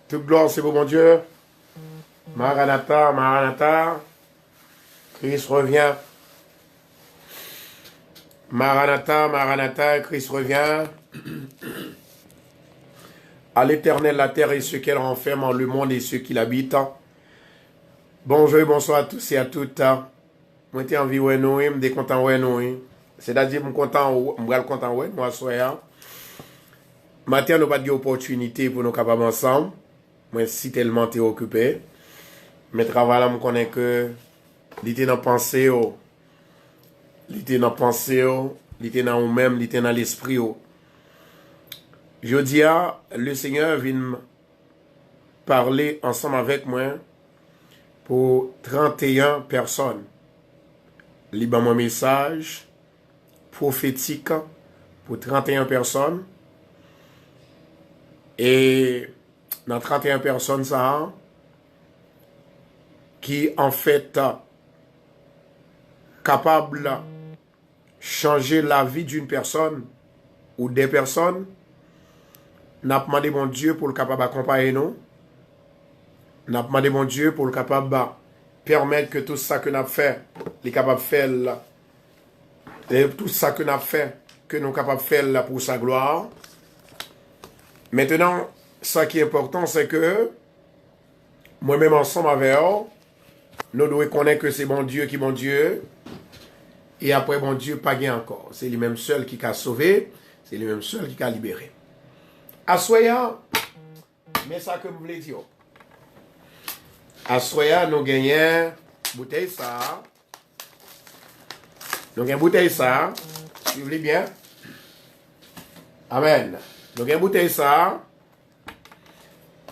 Toute gloire, c'est pour mon Dieu. Maranatha, Maranatha. Christ revient. Maranatha, Maranatha, Christ revient. À l'Éternel, la terre et ceux qu'elle renferme, en le monde et ceux qui l'habitent. Bonjour et bonsoir à tous et à toutes. Moi, je suis en vie, je suis content, c'est-à-dire, je suis content, moi, soir. Matin, nous n'avons pas d'opportunité pour nous capables ensemble. Moi, si tellement t'es occupé. Mais travail là, je connais que l'idée dans pensée, l'idée dans pensée, l'idée dans nous-mêmes, l'idée dans l'esprit. Je dis, le Seigneur vient parler ensemble avec moi pour 31 personnes. Libre mon message prophétique pour 31 personnes. Et dans 31 personnes, ça, qui en fait capable de changer la vie d'une personne ou des personnes, n'a demandé mon Dieu pour le capable d'accompagner nous. N'a demandé mon Dieu pour le capable de permettre que tout ça que nous avons fait, les capables de faire, et tout ça que nous avons fait, que nous sommes capables de faire pour sa gloire. Maintenant, ce qui est important, c'est que moi-même ensemble avec eux, nous devons connaître que c'est bon Dieu qui est bon Dieu. Et après, bon Dieu, pas gain encore. C'est lui-même seul qui a sauvé. C'est lui-même seul qui a libéré. Assoya, mais ça que vous voulez dire. Assoya, nous gagnons bouteille ça. Nous gagnons bouteille ça. Suivez bien. Amen. Nous gagnons bouteille ça.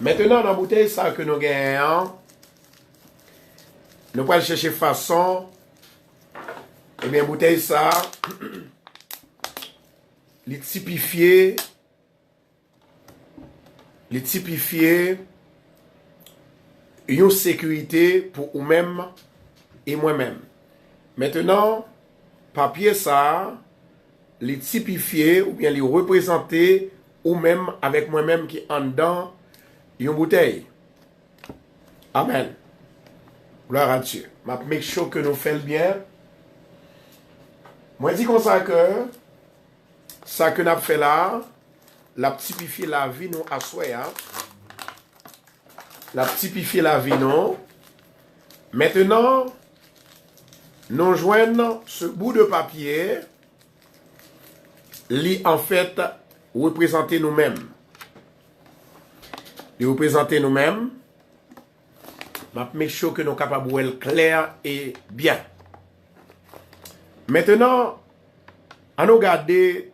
Maintenant, dans la bouteille ça que nous gagnons, nous allons chercher façon. Eh bien, bouteille ça, les typifier une sécurité pour vous-même et moi-même. Maintenant, papier ça, les typifier ou bien les représenter ou-même avec moi-même qui en dedans une bouteille. Amen. Gloire à Dieu. Ma make sure que nous faisons bien. Moi, je dis comme ça que nous avons fait là, la typifier la vie nous à soi. La typifier la vie nous. Maintenant, nous joignons ce bout de papier, qui en fait représenter nous-mêmes. Les représenter nous-mêmes. Ma make sure que nous sommes capables de voir clair et bien. Maintenant, à nous garder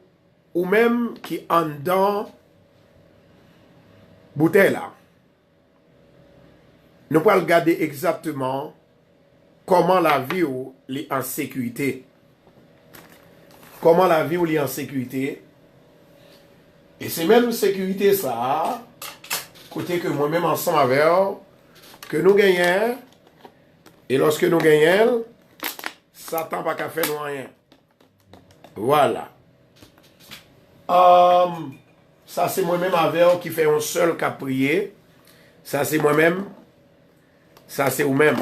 ou même qui en dans bouteille là. Nous pouvons regarder exactement comment la vie est en sécurité. Comment la vie est en sécurité. Et c'est même sécurité ça, côté que moi-même ensemble avec que nous gagnons. Et lorsque nous gagnons, Satan pas qu'à faire nous rien. Voilà. Ça c'est moi-même avec qui fait un seul qu'à prier. Ça c'est moi-même. Ça c'est vous-même.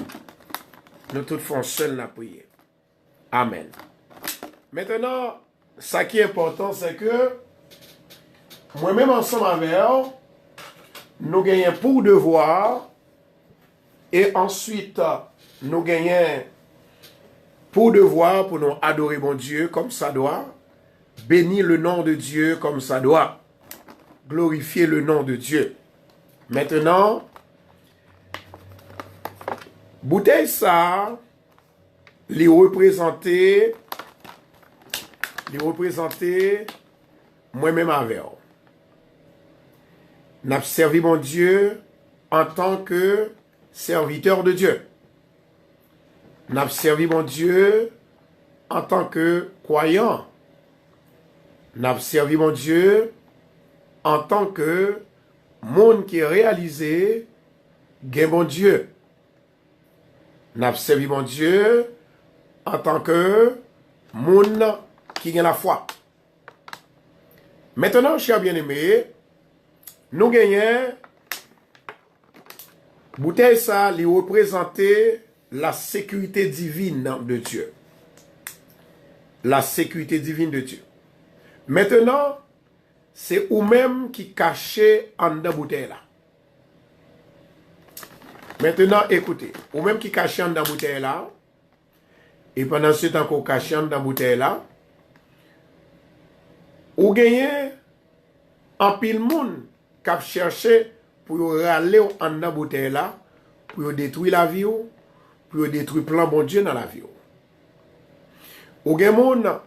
Nous tous faisons seul la prière. Amen. Maintenant, ce qui est important, c'est que moi-même ensemble avec nous gagnons pour devoir et ensuite nous gagnons pour devoir, pour nous adorer mon Dieu comme ça doit, bénir le nom de Dieu comme ça doit, glorifier le nom de Dieu. Maintenant, bouteille ça, les représenter moi-même avec. N'a servi mon Dieu en tant que serviteur de Dieu. N'a servi mon Dieu en tant que croyant. N'a servi mon Dieu en tant que monde qui est réalisé, gain mon Dieu. N'a servi mon Dieu en tant que monde qui a la foi. Maintenant, chers bien-aimés, nous gagnons Bouteille ça, il représentait la sécurité divine de Dieu. La sécurité divine de Dieu. Maintenant, c'est vous-même qui cachez en de bouteille là. Maintenant, écoutez, vous-même qui cachez en de bouteille là, et pendant ce temps qu'on cache en de bouteille là, vous gagnez un pile monde qui a cherché pour râler en de bouteille là, pour détruire la vie, pour détruire le plan bon Dieu dans la vie. Ou gen moun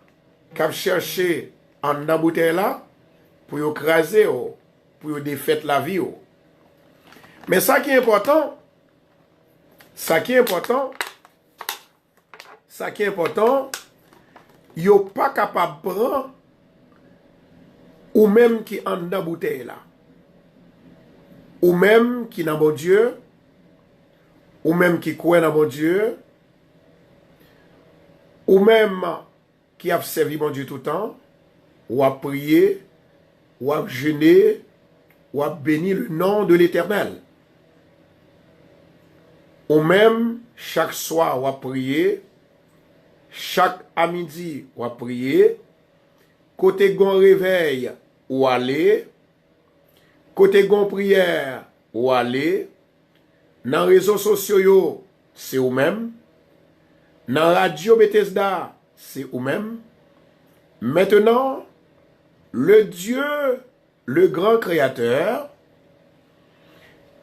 qui a cherché en de bouteille là pour écraser, pour défaire la vie. Mais ça qui est important, yo pas capable de prendre ou même qui en de bouteille là. Ou même qui dans bon Dieu, ou même qui croit dans bon Dieu, ou même qui a servi bon Dieu tout le temps, ou a prié, ou a jeûné, ou a béni le nom de l'Éternel. Ou même chaque soir ou a prié, chaque à midi ou a prié, côté gon réveil ou aller, côté gon prière ou aller, dans les réseaux sociaux, c'est ou même, dans Radio Bethesda, c'est ou même. Maintenant, le Dieu, le grand créateur,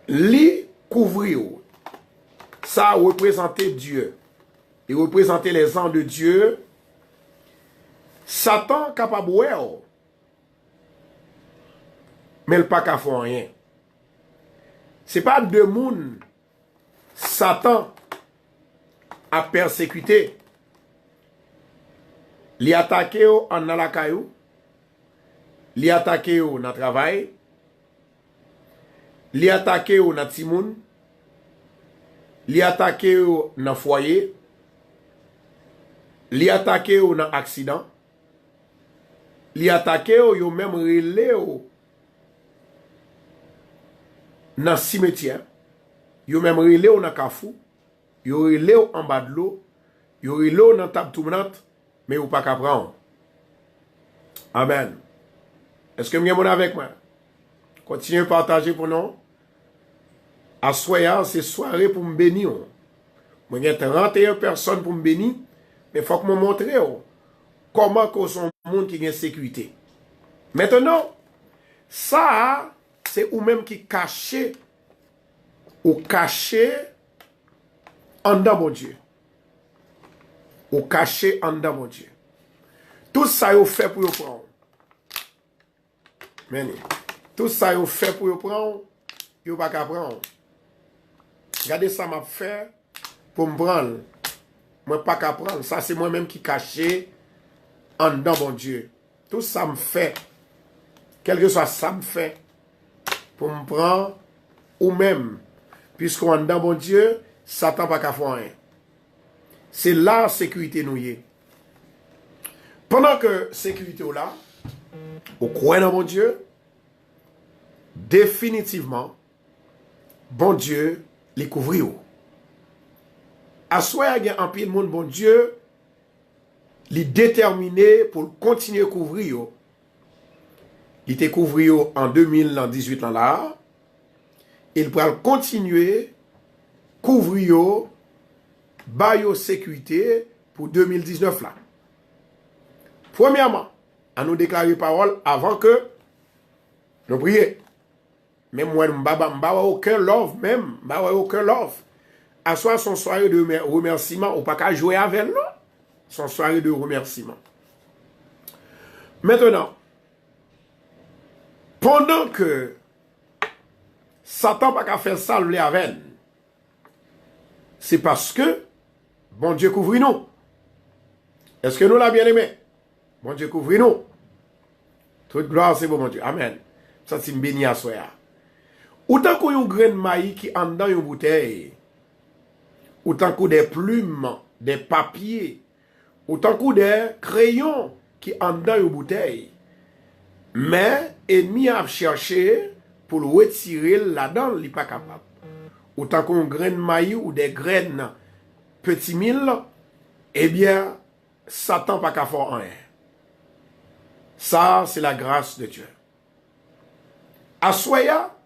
lui couvre. Ça représentait Dieu. Il représentait les anges de Dieu. Satan capable de mais il pas qu'à faire rien. C'est pas deux monde Satan a persécuté. Li attaqué en la caillou. Li attaqué dans le travail. Li attaqué dans le timoun. Li attaqué dans le foyer. Li attaqué dans l'accident. Li attaqué yo même relé dans le cimetière. Yo même relé dans le kafou. Yo relé en bas de l'eau. Yo relé dans la table tournante. Mais ou pas qu'à prendre. Amen. Est-ce que vous êtes avec moi? Continuez à partager pour nous. À soir, c'est soirée pour me bénir. Moi, j'ai 31 personnes pour me bénir. Mais il faut que je montre comment que son monde qui a sécurité. Maintenant, ça, c'est ou même qui caché ou caché en dedans mon Dieu. Ou caché en dedans mon Dieu. Tout ça, vous fait pour vous prendre. Meni. Tout ça, vous fait pour vous prendre. Vous pas qu'à prendre. Regardez ça, m'a fait pour me prendre. Moi, pas qu'à prendre. Ça, c'est moi-même qui caché en dedans mon Dieu. Tout ça me fait. Quel que soit ça me fait. Pour me prendre. Ou même. Puisqu'on est dans mon Dieu, Satan pas qu'à faire rien. C'est la sécurité nous y est. Pendant que sécurité est là, vous croyez dans mon Dieu, définitivement, bon Dieu les couvre. À soi, il y a un pile monde, bon Dieu, les déterminé pour continuer à couvrir. Il était couvert en 2018 là. Il pourra continuer à couvrir sécurité pour 2019 là. Premièrement, à nous déclarer parole avant que nous prions. Même moi, je n'ai aucun love, aucun love. À soi, son soirée de remerciement, ou pas qu'à jouer avec nous. Son soirée de remerciement. Maintenant, pendant que Satan n'a pas qu'à faire ça, le avec, c'est parce que bon Dieu couvre nous. Est-ce que nous l'avons bien aimé? Bon Dieu couvre nous. Toute gloire, c'est bon Dieu. Amen. Ça, c'est une béni à soi. Autant qu'on y a un grain de maïs qui en dans une bouteille, autant qu'on des plumes, des papiers, autant qu'on des crayons qui en dans une bouteille. Mais, ennemi a cherché pour le retirer là-dedans, il n'est pas capable. autant qu'on graine maïs ou des graines petit mille, eh bien, Satan pas qu'à faire rien. Ça, c'est la grâce de Dieu. À Soya,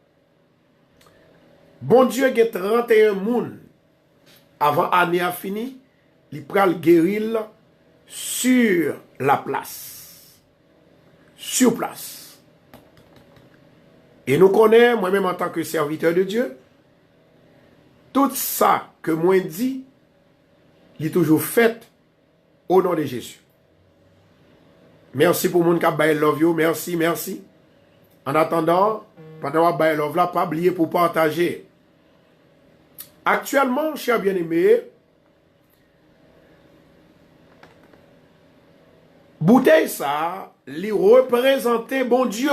bon Dieu a 31 moun avant l'année a fini, il pral guérir sur la place. Sur place. Et nous connaissons, moi-même en tant que serviteur de Dieu, tout ça que moi dit, il est toujours fait au nom de Jésus. Merci pour mon qui a love you, merci, merci. En attendant, pendant que love là, pas oublier pour partager. Actuellement, chers bien-aimés, bouteille ça, lui représenter bon Dieu.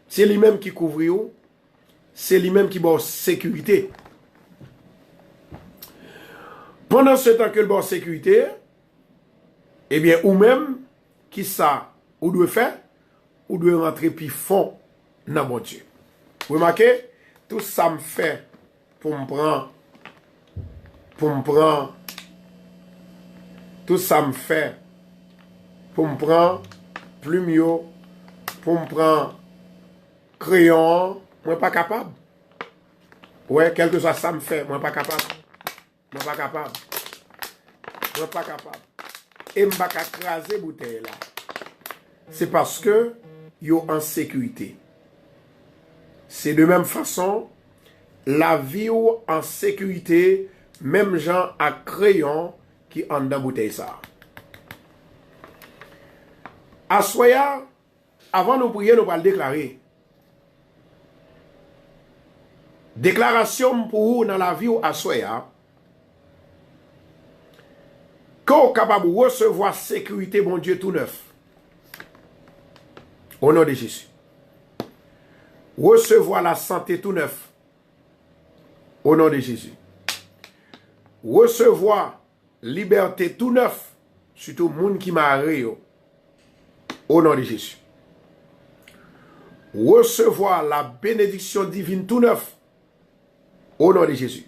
C'est lui-même qui couvre, c'est lui-même qui bon sécurité. Pendant ce temps que le bon sécurité, eh bien, ou même, qui ça, ou doit faire, ou doit rentrer puis fond dans mon Dieu. Vous remarquez, tout ça me fait pour me prendre, tout ça me fait pour me prendre plumeau, pour me prendre crayon, moi pas capable. Ouais, quel que soit ça me fait, moi pas capable. Moi pas capable. Moi pas capable. Et je pas craser bouteille là. C'est parce que yo en sécurité. C'est de même façon la vie ou en sécurité, même gens à crayon qui en dans bouteille ça. À Soya, avant de prier, nous allons le déclarer. Déclaration pour vous dans la vie ou à Soya. Qu'on est capable de recevoir sécurité, bon Dieu, tout neuf. Au nom de Jésus. Recevoir la santé tout neuf. Au nom de Jésus. Recevoir liberté tout neuf. Surtout moun qui m'a arrêté. Au nom de Jésus. Recevoir la bénédiction divine tout neuf. Au nom de Jésus.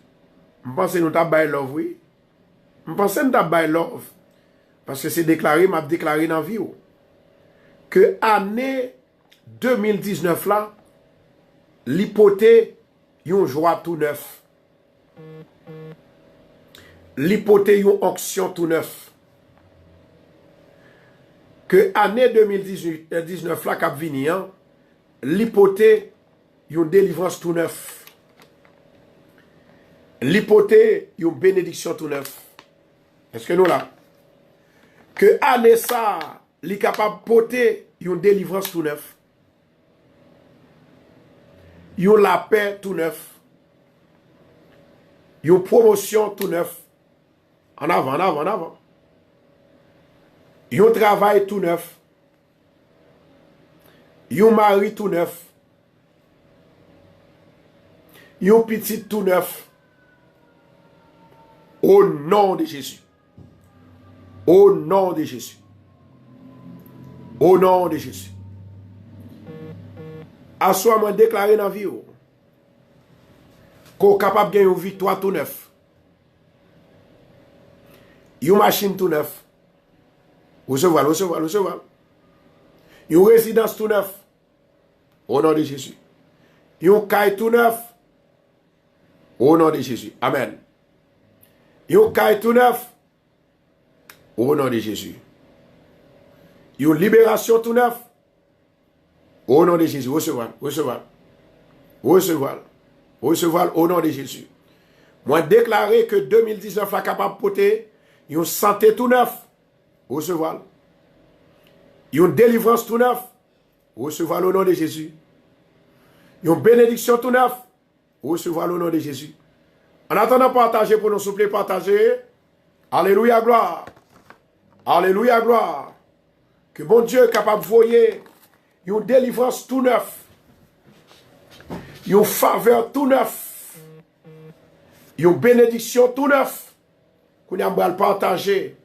Je pense que nous avons love, oui. Je pense que nous avons love. Parce que c'est déclaré, m'a déclaré dans la vie. Que année 2019 là, l'hypothèse, yon joie tout neuf. L'hypothèse, yon onction tout neuf. Que année 2019 là, cap vini, l'hypothèse, yon délivrance tout neuf. L'hypothèse, yon bénédiction tout neuf. Est-ce que nous là? Que année ça, li capable porter yon délivrance tout neuf. Yon la paix tout neuf. Yon promotion tout neuf. En avant, en avant, en avant. Yon travail tout neuf. Yon mari tout neuf. Yon petit tout neuf. Au nom de Jésus. Au nom de Jésus. Au nom de Jésus. Assois-moi déclaré dans la vie. Qu'on est capable de gagner une victoire tout neuf. Une machine tout neuf. Recevoir. Une résidence tout neuf. Au nom de Jésus. Une caille tout neuf. Au nom de Jésus. Amen. Une caille tout neuf. Au nom de Jésus. Une libération tout neuf. Au nom de Jésus. Recevoir au nom de Jésus. Moi déclarer que 2019 est capable de porter une santé tout neuf. Recevoir. Une délivrance tout neuf. Recevoir au nom de Jésus. Une bénédiction tout neuf. Recevoir au nom de Jésus. En attendant, partager pour nous souffler, partager. Alléluia, gloire. Alléluia, gloire. Que bon Dieu est capable de voyer une délivrance tout neuf. Une faveur tout neuf. Une bénédiction tout neuf. Qu'on a partager.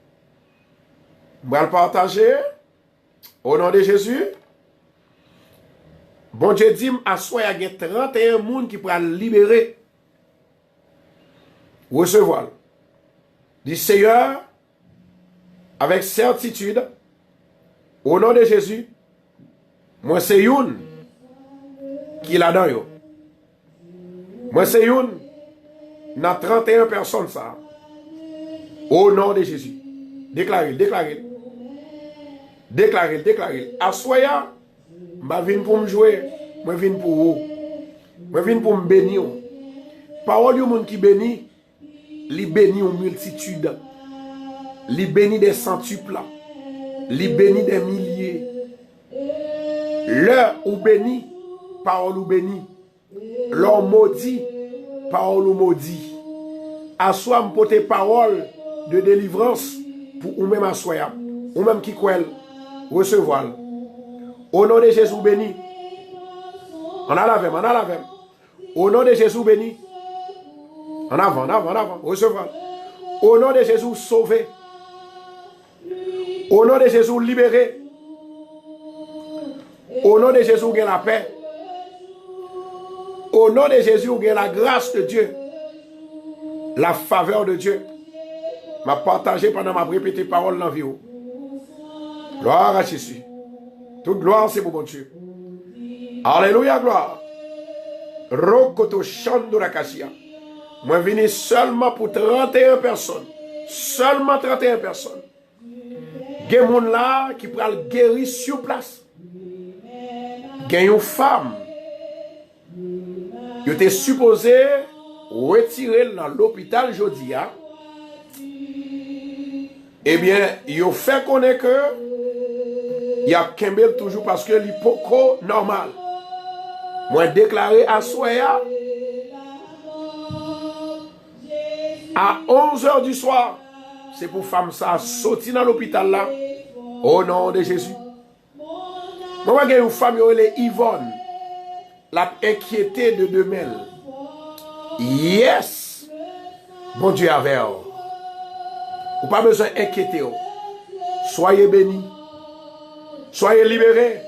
Partager. Au nom de Jésus. Bon Dieu dit, à soi, il y a 31 personnes qui pourraient libérer Recevoir. Dis Seigneur, avec certitude, au nom de Jésus, moi c'est une qui l'a dans yo. Moi c'est une, dans 31 personnes ça. Au nom de Jésus. Déclarez, déclarez. Déclarez, déclarez. Assoya, je viens pour me jouer, je viens pour vous. Je viens pour me bénir. Parole du monde qui bénit, li bénit une multitude. Li bénit des centuples. Li bénit des milliers. L'heure où bénit, parole ou bénit. L'homme maudit, parole ou maudit. Assoya me porter parole de délivrance pour ou même assoya. Ou même qui croit, recevoir. Au nom de Jésus béni. En avant, en avant. Au nom de Jésus béni. En avant, en avant, en avant. Recevoir. Au nom de Jésus sauvé. Au nom de Jésus libéré. Au nom de Jésus gagne la paix. Au nom de Jésus gagne la grâce de Dieu. La faveur de Dieu. M'a partagé pendant ma répété parole dans la vie. Gloire à Jésus. Toute gloire c'est pour mon Dieu. Alléluia, gloire. Rokoto Chandora Kasia. Moi venu seulement pour 31 personnes. Seulement 31 personnes. Il y a des gens là qui prennent guérir sur place. Il y a une femme. Il était supposé retirer dans l'hôpital aujourd'hui. Eh bien, il fait connaître que il y a Kembel toujours parce que l'hypoco normal. Moi déclaré à Soya à 11h du soir. C'est pour femme ça sortir dans l'hôpital là. Au nom de Jésus. Moi j'ai une femme qui est Yvonne. La inquiété de demain. Yes. Bon Dieu avec vous. Vous pas besoin d'inquiéter. Soyez bénis. Soyez libérés.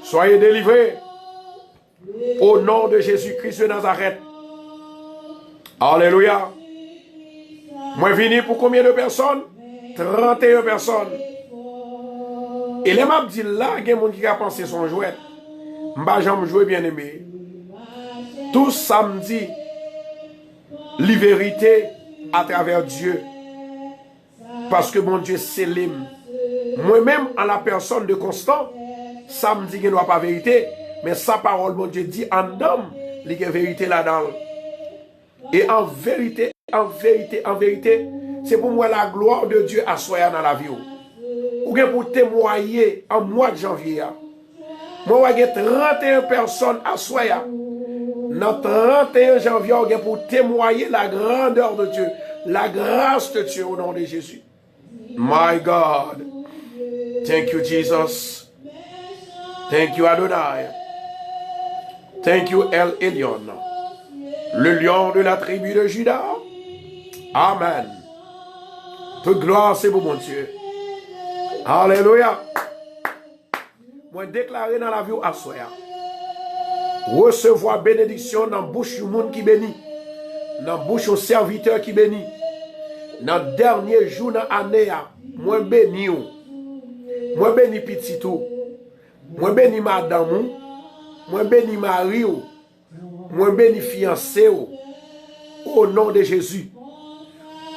Soyez délivrés. Au nom de Jésus-Christ de Nazareth. Alléluia. Moi venu pour combien de personnes? 31 personnes. Et les m'a dit là, il y a des gens qui a pensé son jouet. M'a jamais joué bien aimé. Tout samedi, la vérité à travers Dieu. Parce que mon Dieu s'élime. Moi-même, en la personne de Constant, ça me dit qu'il n'y a pas de vérité, mais sa parole, mon Dieu, dit en homme, il y a vérité là-dedans. Et en vérité, c'est pour moi la gloire de Dieu à soi dans la vie. Ou bien pour témoigner en mois de janvier. Moi, j'ai 31 personnes à soi. Dans 31 janvier, pour témoigner la grandeur de Dieu, la grâce de Dieu au nom de Jésus. My God. Thank you, Jesus. Thank you, Adonai. Thank you, El Elyon. Le lion de la tribu de Juda. Amen. Toute gloire, c'est pour mon Dieu. Alléluia. Moi, déclaré dans la vie à soi. Recevoir bénédiction dans la bouche du monde qui bénit. Dans la bouche au serviteur qui bénit. Dans le dernier jour de l'année, moi béni. Moi béni petit tout. Moi béni madame. Moi béni mari. Moi béni fiancé. Au nom de Jésus.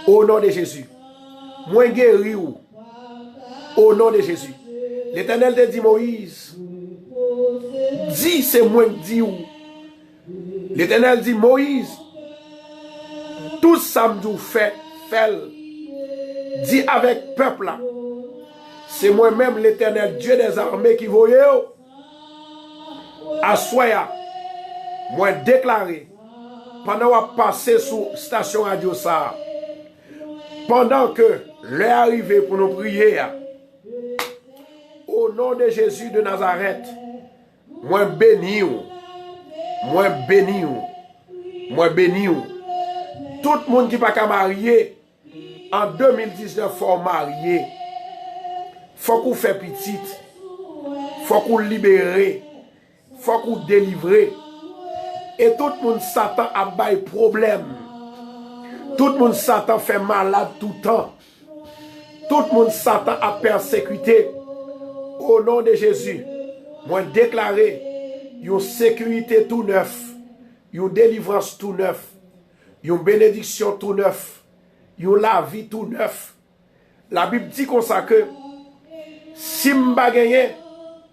Au nom de Jésus. Moi guéri. Au nom de Jésus. L'Éternel te dit Moïse. Dis c'est moi qui dis. L'Éternel dit Moïse. Tout ça me fait. Dis avec peuple là. C'est moi-même l'Éternel Dieu des armées qui voyait. À Soya. Moi déclaré. Pendant qu'on passé sous station radio ça. Pendant que l'heure arrivé pour nous prier. Au nom de Jésus de Nazareth. Moi béni. Moi béni. Moi béni. Tout le monde qui n'est pas marié. En 2019, il faut marier. Il faut qu'on fasse petite. Il faut qu'on libère. Il faut qu'on délivre. Et tout le monde s'attend à des problèmes. Tout le monde Satan fait malade tout le temps. Tout le monde Satan a persécuté. Au nom de Jésus, moi déclarer une sécurité tout neuf, une délivrance tout neuf, une bénédiction tout neuf, une la vie tout neuf. La Bible dit comme ça que si m'pa gagné,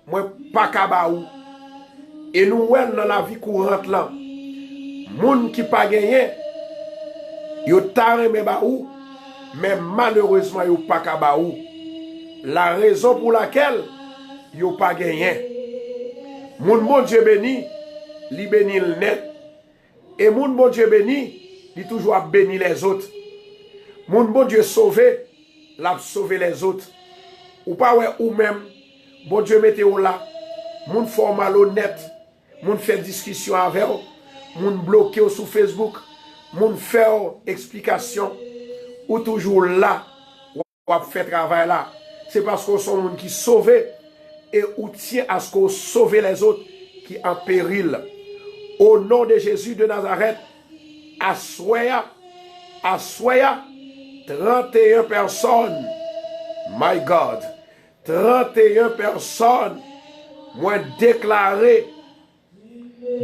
moi pas kabaou. Et nous dans la vie courante là, moun qui pas gagné, yo tare me baou, mais malheureusement yo pas kabaou. La raison pour laquelle yo pas gagné. Moun bon Dieu béni, li béni le net. Et moun bon Dieu béni, li toujours béni les autres. Moun bon Dieu sauvé, l'a sauvé les autres. Ou pas ouais ou même, bon Dieu mettez ou là, moun formal honnête, moun fait discussion avec ou, moun bloqué sur Facebook, moun fait explication, ou toujours là, ou fait travail là. C'est parce qu'on sont moun qui sauvé et ou tient à ce qu'on sauve les autres qui en péril. Au nom de Jésus de Nazareth, assoya 31 personnes. My God. 31 personnes m'ont déclaré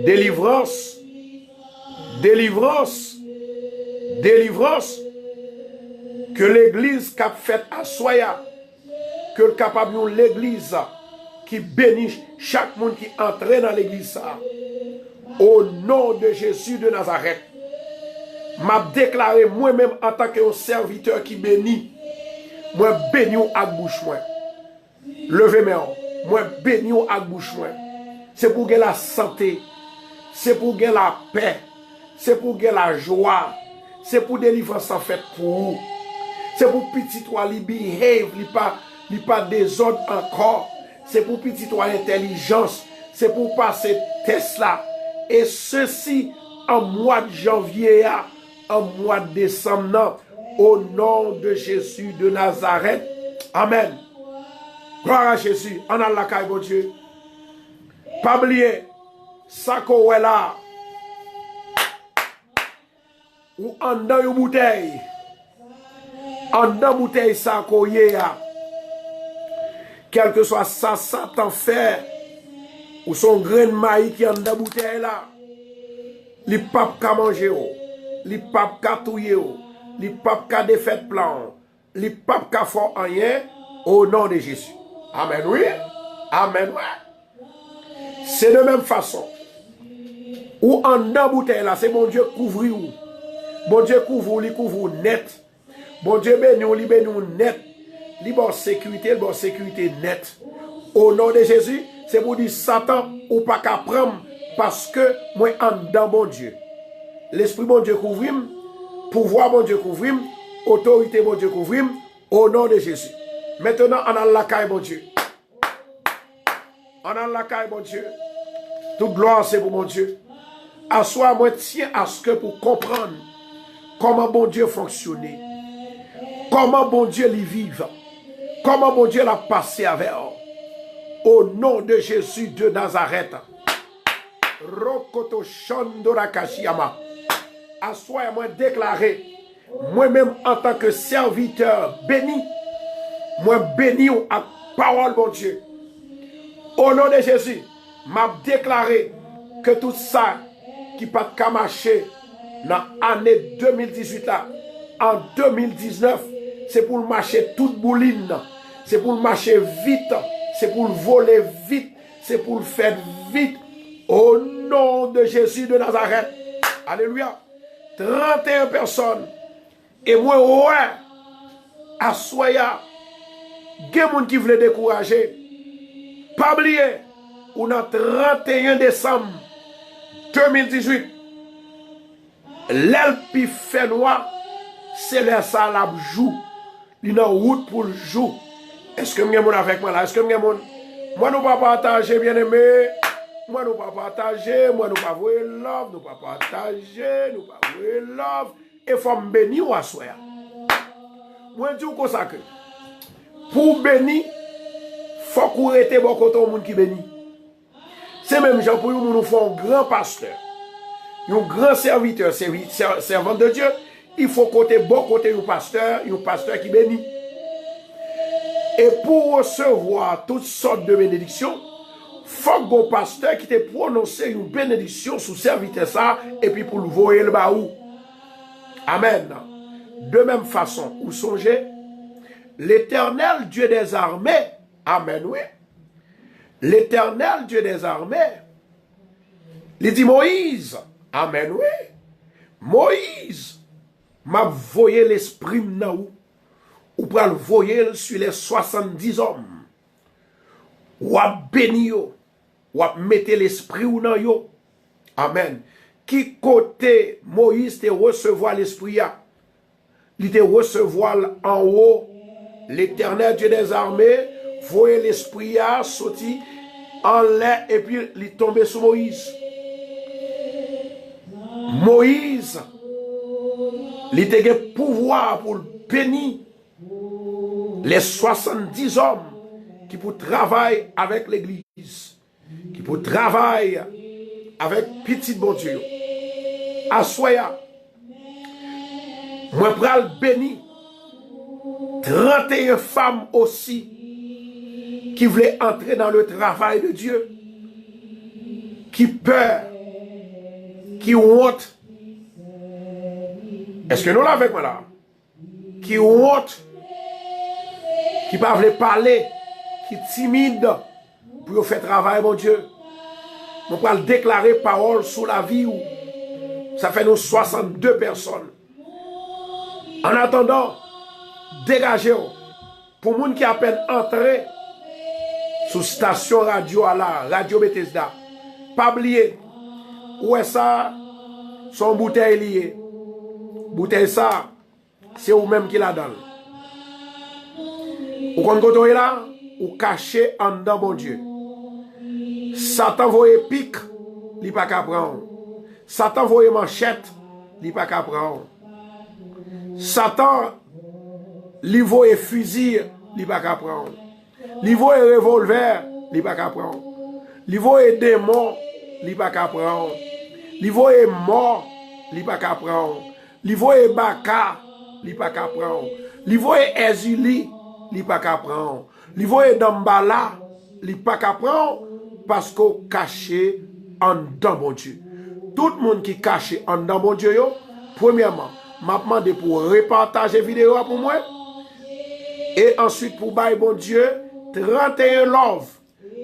délivrance. Que l'église qu'a fait à Soya, que le capable de l'église qui bénit chaque monde qui entre dans l'église. Au nom de Jésus de Nazareth, m'a déclaré moi-même en tant que serviteur qui bénit, moi bénis à bouche moi. Levez mes mains, moi bénis à bouche moi. C'est pour gagner la santé, c'est pour gagner la paix, c'est pour gagner la joie, c'est pour délivrer en fait pour vous. C'est pour petit toi li behave, li pas désordre encore. C'est pour petit toi intelligence, c'est pour passer Tesla. Et ceci en mois de janvier, en mois de décembre, au nom de Jésus de Nazareth. Amen. Gloire à Jésus. En Allah caille bon Dieu. Pas oublier, ça qu'on est là. Ou en dans une bouteille. En dans une bouteille, ça qu'on est là. Quel que soit ça, Satan fait. Ou son grain de maïs qui est dans la bouteille là. Les papes qui manger, les papes qui touiller, les papes qui défait plan, les papes qui font rien, au nom de Jésus. Amen, oui. Amen, oui. C'est de même façon. Ou en dans la bouteille là, c'est bon Dieu couvre ou. Bon Dieu couvre, il couvre net. Bon Dieu béni, il béni net. Il bon sécurité net. Au nom de Jésus, c'est pour dire Satan ou pas qu'à prendre parce que moi en dans bon Dieu. L'esprit bon Dieu couvre, pouvoir bon Dieu couvre, autorité bon Dieu couvre, au nom de Jésus. Maintenant, on a la caille bon Dieu. On a la caille bon Dieu. Toute gloire c'est pour mon Dieu. À soi, moi tiens à ce que pour comprendre comment bon Dieu fonctionne. Comment bon Dieu lui vive. Comment bon Dieu l'a passé avec eux. Au nom de Jésus de Nazareth. Rokoto Shandora Kashiyama. À soi, moi déclaré, moi-même en tant que serviteur béni, moi béni à parole, bon Dieu. Au nom de Jésus, m'a déclaré que tout ça qui pas qu'à marcher dans l'année 2018 là, en 2019, c'est pour marcher toute bouline, c'est pour marcher vite, c'est pour voler vite, c'est pour faire vite. Au nom de Jésus de Nazareth. Alléluia. 31 personnes. Et moi, ouais, à Soya, il y a des gens qui veulent décourager. Pas oublier, on a 31 décembre 2018. L'aile qui fait noir, c'est le salab joue. Il y a une route pour le jour. Est-ce que vous avez avec moi là? Est-ce que vous avez moi, nous pas partager, bien aimé. Moi, nous pas partager. Moi, nous pas voir love. Nous pas partager. Nous pas voir love. Et il faut me bénir ou asseoir. Moi, je dis comme ça que pour bénir, il faut qu'on rete bon côté au monde qui bénit. C'est même gens pour nous faire un grand pasteur, un grand serviteur, servant de Dieu, il faut côté bon côté un pasteur qui bénit. Et pour recevoir toutes sortes de bénédictions, faut que le pasteur qui te prononce une bénédiction sous serviteur ça et puis pour le voyer le baou. Amen. De même façon, vous songez, l'Éternel Dieu des armées, amen, oui. L'Éternel Dieu des armées, il dit Moïse, amen, oui. Moïse m'a voyé l'esprit nan ou pral voyer sur les 70 hommes. Ou a béni yo, ou a mette l'esprit ou nan yo. Amen. Qui côté Moïse te recevoir l'esprit ya? Il te recevoir en haut, l'Éternel Dieu des armées, voyez l'esprit ya sorti en l'air et puis il tombe sur Moïse. Moïse, il te gen pouvoir pour bénir les 70 hommes qui pour travailler avec l'église, qui pour travailler avec petit bon Dieu. Assoya, moi pral béni 31 femmes aussi qui voulaient entrer dans le travail de Dieu, qui peur, qui honte. Est-ce que nous l'avons avec moi là? Qui honte, qui ne veut pas parler, qui timide pour faire travail, mon Dieu. Nous allons déclarer parole sous la vie. Ça fait nous 62 personnes. En attendant, dégagez pour les gens qui a peine entré sous station radio à la radio Bethesda. Pas oublier, où est ça? Son bouteille liée. Bouteille ça, c'est vous-même qui la donne. Ou quand vous êtes là, ou caché en dedans, bon Dieu. Satan voye pique, il n'y a pas qu'à prendre. Satan voye manchette, il n'y a pas qu'à prendre. Satan, il voye fusil, il n'y a pas qu'à prendre. Il voye revolver, il n'y a pas qu'à prendre. Il voye démon, il n'y a pas qu'à prendre. Il voye mort, il n'y a pas qu'à prendre. Il voye baka, il n'y a pas qu'à prendre. Il voye ezuli, il n'y a pas qu'à prendre. Il voye dambala, il n'y a pas qu'à prendre. Parce qu'on caché en dedans bon Dieu. Tout le monde qui caché en dedans bon Dieu, premièrement, m'a demandé pour repartager vidéo pour moi. Et ensuite pour bailler bon Dieu, 31 love.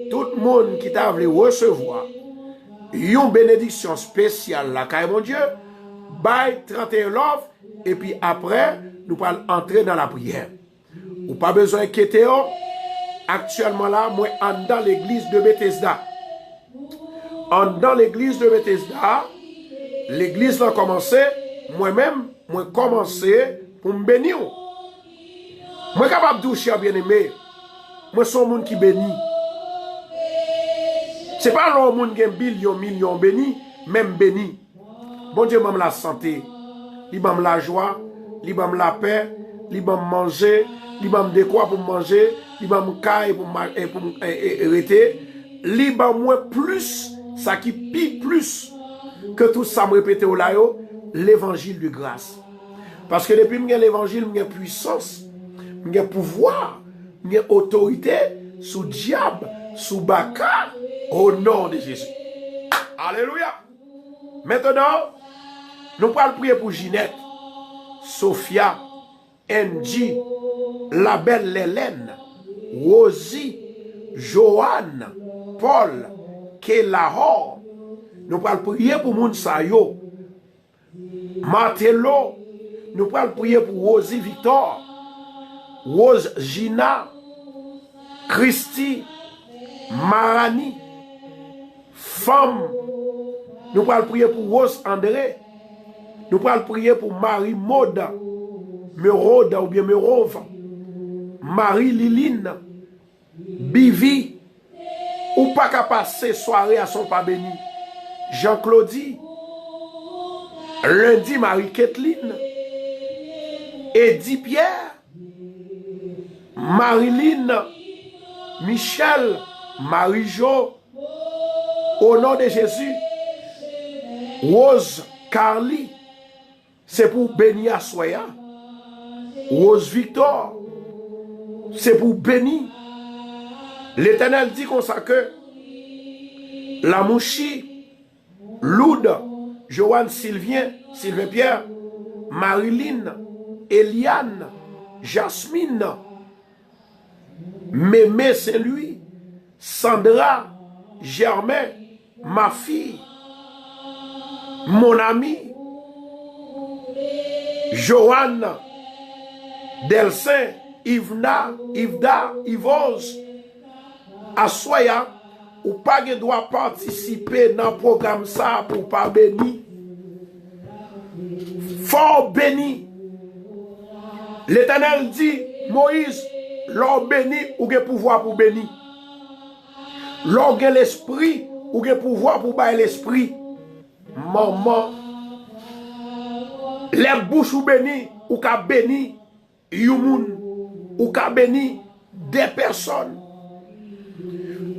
Tout le monde qui t'a voulu recevoir une bénédiction spéciale là, car mon Dieu, baille 31 love. Et puis après, nous allons entrer dans la prière. Ou pas besoin d'inquiéter. Actuellement là, moi, dans l'église de Bethesda. Dans l'église de Bethesda, l'église a commencé, moi-même, moi commencé pour me bénir. Moi, capable de toucher, bien aimé. Moi, je suis un monde qui bénit. Ce n'est pas un monde qui a million béni, même béni. Bon Dieu m'a la santé, il m'a la joie, il m'a la paix, il m'a manger, il m'a de quoi pour manger, il m'a caille pour arrêter, il m'a moins plus, ça qui pique plus que tout ça me répète au layo, l'évangile de grâce. Parce que depuis que j'ai l'évangile, j'ai puissance, j'ai pouvoir, j'ai autorité sous diable, sous baka, au nom de Jésus. Alléluia. Maintenant, nous allons prier pour Ginette, Sophia, Angie, la belle Hélène, Rosie, Joanne, Paul, Kelahor. Nous allons prier pour Mounsayo, Martello. Nous allons prier pour Rosie Victor, Rose Gina, Christy, Marani, Femme. Nous allons prier pour Rose André. Nous allons prier pour Marie Moda, Meroda ou bien Merova, Marie Liline, Bivi, ou pas qu'à passer soirée à son pas béni. Jean-Claudie, lundi Marie-Kathleen, Eddie Pierre, Marilyn, Michel, Marie-Jo, au nom de Jésus, Rose Carly, c'est pour bénir à Soya. Rose Victor, c'est pour bénir. L'Éternel dit comme ça que la Mouchi, Loud, Joanne Sylvain Pierre, Marilyn, Eliane, Jasmine, Mémé Saint-Louis, Sandra, Germain, ma fille, mon ami, Joanne, Delsin, Yvda, Yvose, Assoya, ou pas que doit participer dans le programme ça pour pas bénir. Fort béni. L'Éternel dit, Moïse, l'on bénit ou que pouvoir pour bénir. L'on a l'esprit ou que pouvoir pour bailler l'esprit. Maman, les bouches ou béni ou qu'a béni, yumoun ou qu'a béni des personnes.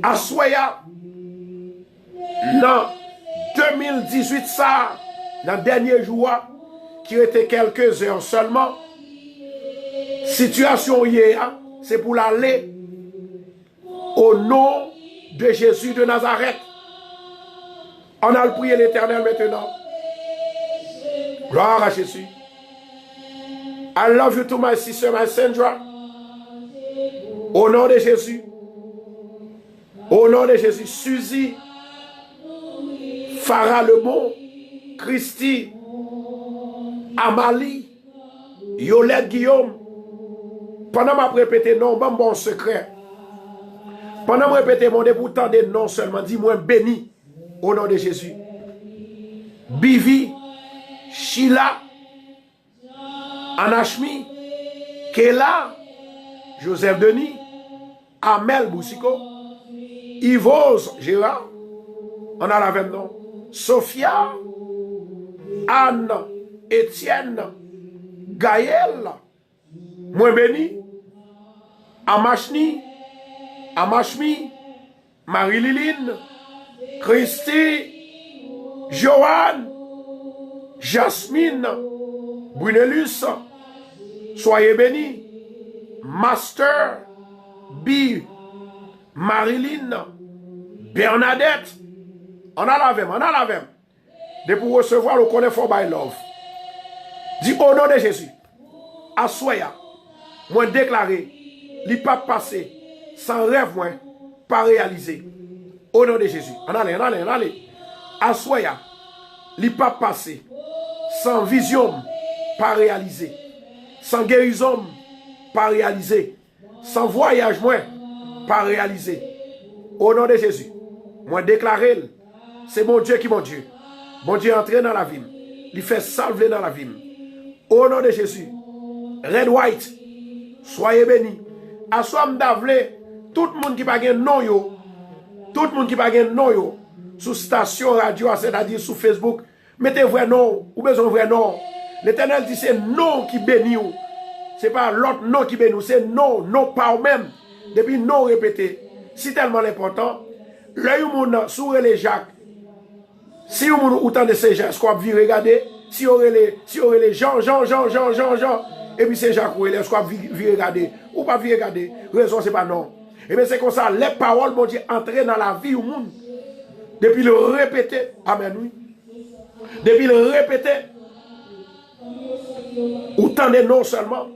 Assoya, dans 2018, ça, dans le dernier jour, qui était quelques heures seulement, situation hier, c'est pour l'aller au nom de Jésus de Nazareth. On a le prié l'Éternel maintenant. Gloire à Jésus. I love you to my sister, my Sandra. Au nom de Jésus. Au nom de Jésus. Suzy, Farah Lebon, Christy, Amalie, Yolette Guillaume. Pendant que je répété non, bon secret. Pendant que je répété mon déboutant de non seulement, dis-moi béni au nom de Jésus. Bivi, Sheila, Anashmi, Kela, Joseph Denis, Amel Boussiko, Yvose Gérard, on a la même nom, Sophia, Anne, Étienne, Gaël, moi béni, Amashni, Amashmi, Marie-Liline, Christy, Joanne, Jasmine, Brunelus, soyez bénis, Master, B, Marilyn, Bernadette, on a la même. De pour recevoir le connaît for by love. Dis au nom de Jésus, à Soya, moi déclaré, li pas passé, sans rêve, moi, pas réalisé. Au nom de Jésus, on allez. À Soya, li pas passé, sans vision, pas réalisé. Sans guérison, pas réalisé. Sans voyage, moi, pas réalisé. Au nom de Jésus, moi déclaré, c'est mon Dieu qui est mon Dieu. Mon Dieu entré dans la vie. Il fait salver dans la vie. Au nom de Jésus, Red White, soyez bénis. À soi d'avler, tout le monde qui n'a pas non yo, tout le monde qui n'a pas non yo, sous station radio, c'est-à-dire sur Facebook, mettez vrai nom, ou besoin vrai nom. L'Éternel dit c'est non qui bénit. Ce n'est pas l'autre non qui bénit, c'est non, non pas au même. Depuis non répété. C'est tellement important. L'œil moun sur les Jacques. Si vous avez autant de ces gens, est-ce qu'on va regarder? Si vous avez les Jean, et puis c'est Jacques, est-ce qu'on va regarder? Ou pas regarder? Raison, c'est pas non. Et bien c'est comme ça, les paroles, mon Dieu, entrent dans la vie du monde. Depuis le répéter, amen, oui. Depuis le répéter, autant de non seulement.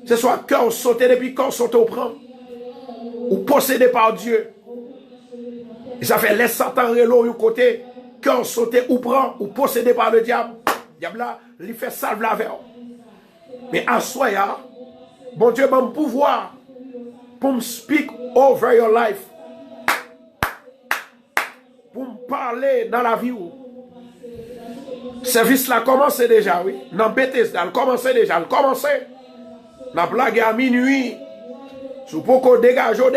Ce soit cœur sauté depuis corps sauté au prend. Ou possédé par Dieu. Et ça fait laisse Satan relo au côté. Cœur sauté ou prend. Ou possédé par le diable. Diable là, il fait salve la verre. Mais en soi, bon Dieu m'a un pouvoir pour me speak over your life. Pour me parler dans la vie. Le service là commence déjà, oui. Dans Bethesda, il commence déjà. Il commence. La blague à minuit. Sous pourquoi dégageons.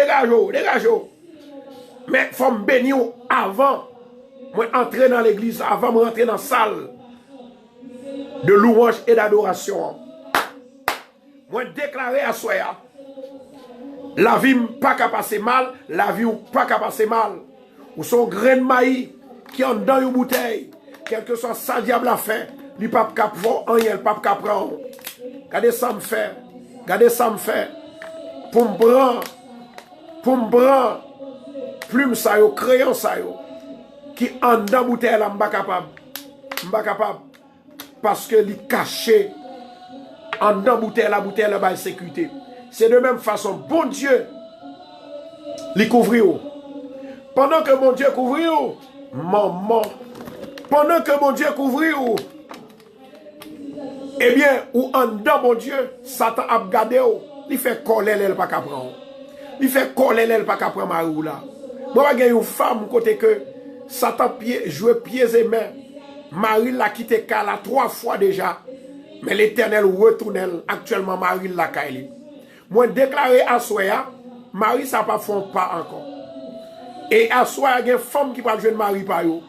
Mais il faut me bénir avant. Moi, entrer dans l'église, avant de rentrer dans la salle de louange et d'adoration. Moi, déclarer à soi, la vie n'est pas qu'à passer mal, la vie n'est pas qu'à passer mal. Ou son grain de maïs qui est dans une bouteille, quel que soit ça diable a fait, li pas cap voir rien, pas cap prendre. Regardez ça me fait. Regardez ça me fait. Pour me prendre plume ça yo, crayon ça yo qui en dans bouteille là m'pa capable. M'pa capable parce que li caché en dans bouteille la ba sécurité. C'est de même façon bon Dieu li couvrir. Pendant que mon Dieu couvrir, maman, pendant que mon Dieu couvrir, eh bien, ou en dedans, mon Dieu, Satan a gardé, il fait coller l'elle pas qu'à prendre. Il fait coller l'elle pas qu'à prendre Marie là. Moi, j'ai une femme côté que Satan joue pieds et mains. Marie l'a quitté Kala 3 fois déjà. Mais l'Éternel retourne actuellement Marie l'a kaili. Moi, déclaré à Soya, Marie, ça pas fond pas encore. Et à Soya, il y a une femme qui va jouer Marie par eux.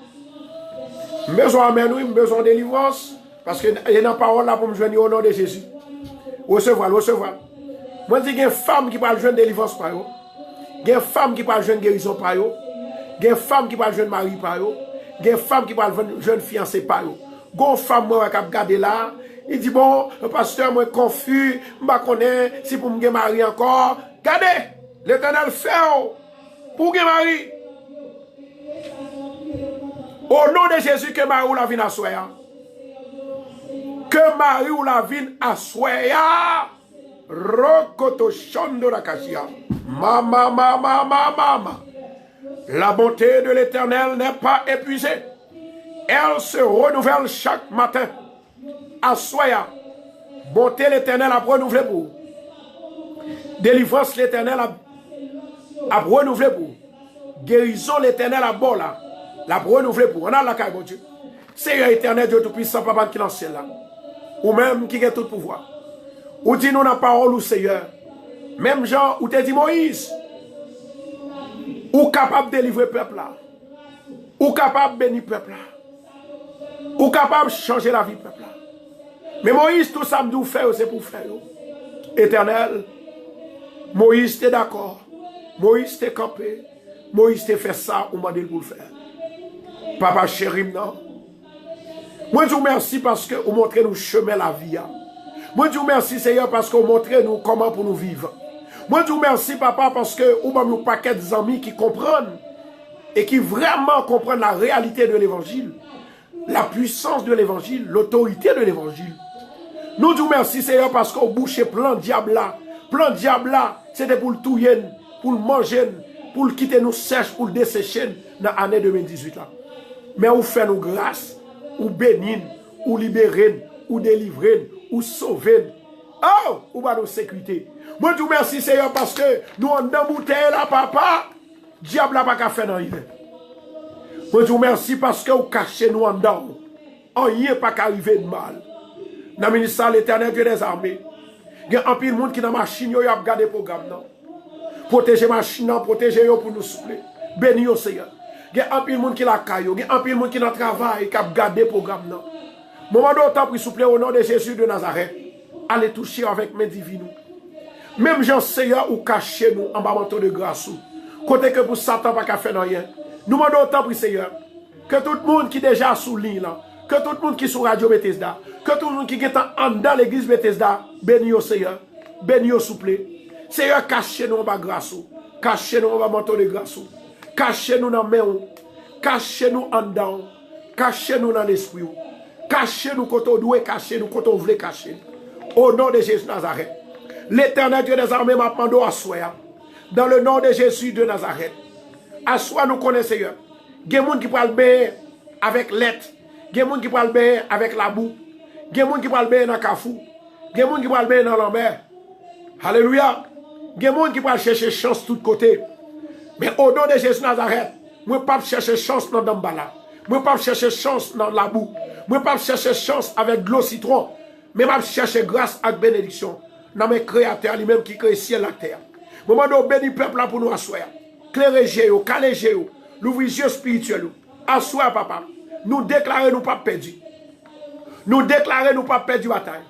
Besoin d'amener, besoin de délivrance. Parce que il y a une parole là pour me joindre au nom de Jésus. Recevoir. Moi, je dis qu'il y a une femme qui va jouer délivrance par eux. Il y a une femme qui va jouer guérison par eux. Il y a une femme qui va jouer mari par eux. Il y a une femme qui va jouer jeune fiancée par eux. Il y a une femme qui va regarder là. Il dit, bon, le pasteur, moi, confus, je ne connais pas si pour me marier encore. Regardez, l'Éternel fait pour me marier. Au nom de Jésus, que Marie ou la vienne à Soya. Que Marie ou la vienne à Soya. Rokoto shondo la kashia. Mama. La bonté de l'Éternel n'est pas épuisée. Elle se renouvelle chaque matin. Assoya. Bonté l'Éternel a renouvelé pour vous. Délivrance l'Éternel a renouvelé pour vous. Guérison l'Éternel a bon là. La renouvelé pour vous. On a la caille, mon Dieu. Seigneur éternel, Dieu Tout-Puissant, Papa qui lance là. Ou même qui a tout pouvoir. Ou dit nous la parole ou Seigneur. Même Jean, ou te dit Moïse. Ou capable de délivrer le peuple là. Ou capable de bénir le peuple là. Ou capable de changer la vie du peuple là. Mais Moïse, tout ça me fait, c'est pour faire. Éternel, Moïse, t'es d'accord. Moïse, t'es campé. Moïse, t'es fait ça, on m'a dit pour le faire. Papa chéri, non. Moi, je vous remercie parce que vous montrez nous chemin la vie. Moi, je vous remercie, Seigneur, parce que vous montrez nous comment pour nous vivre. Moi, je vous remercie, Papa, parce que vous avez un paquet d'amis qui comprennent et qui vraiment comprennent la réalité de l'évangile, la puissance de l'évangile, l'autorité de l'évangile. Nous vous remercions, Seigneur, parce qu'on bouche plein de diable là. Plein de diable là, c'était pour le touiller, pour le manger, pour le quitter nous sèche, pour le dessécher dans l'année 2018 là. Mais vous faites nous grâce, ou bénir, ou libérer, ou délivrer, ou sauver. Oh, ou va nous sécurité. Moi, je vous remercie, Seigneur, parce que nous on dans bouteille là, papa. Diable n'a pas qu'à faire dans l'hiver. Moi, je vous remercie parce que vous cachez nous en dedans. On n'y est pas qu'arriver de mal. Dans le ministère de l'Éternel Dieu des armées, il y a un peu de monde qui dans la machine, il a regardé le programme. Protéger la machine, protéger pour nous souffler. Bénis au Seigneur. Il y a un peu de monde qui la caille, il y a un peu de monde qui dans le travail, qui a regardé le programme. Moment d'autant pour souffler au nom de Jésus de Nazareth. Allez toucher avec mes divines. Même Jean Seigneur ou cacher nous en bas manteau de grâce. Côté que pour Satan pas qu'à faire rien. Nous demandons autant pour Seigneur. Que tout le monde qui est déjà sous ligne là. Que tout le monde qui est sur Radio Bethesda. Que tout le monde qui est dans l'église Bethesda. Bénis au Seigneur. Bénis au souple. Seigneur, cachez-nous en bas grâce. Cachez-nous en bas manteau de grâce. Cachez-nous dans la main. Cachez-nous en dedans. Cachez-nous dans l'esprit. Cachez-nous quand on doit cacher, nous quand on veut cacher. Au nom de Jésus de Nazareth. L'Éternel Dieu des armées m'a demandé à soi. Dans le nom de Jésus de Nazareth. À soi nous connaissons Seigneur. Il y a des gens qui parlent bien avec l'être. Il y a des gens qui parlent bien avec la boue. Il y a des gens qui parlent bien dans le cafou. Il y a des gens qui parlent bien dans la mer. Alléluia. Il y a des gens qui parlent chercher chance de tous côtés. Mais au nom de Jésus de Nazareth, moi, je ne vais pas chercher chance dans le Dambala. Moi, je ne vais pas chercher chance dans la boue. Moi, je ne vais pas chercher chance avec de l'eau citron. Mais je vais chercher grâce et bénédiction dans mes créateurs, lui-même qui crée ciel et la terre. Moment de bénir le peuple là pour nous asseoir. Clairer, caler, l'ouvrir les yeux spirituels. Asseoir, papa. Nous déclarer nous pas perdus. Nous déclarer nous pas perdus bataille.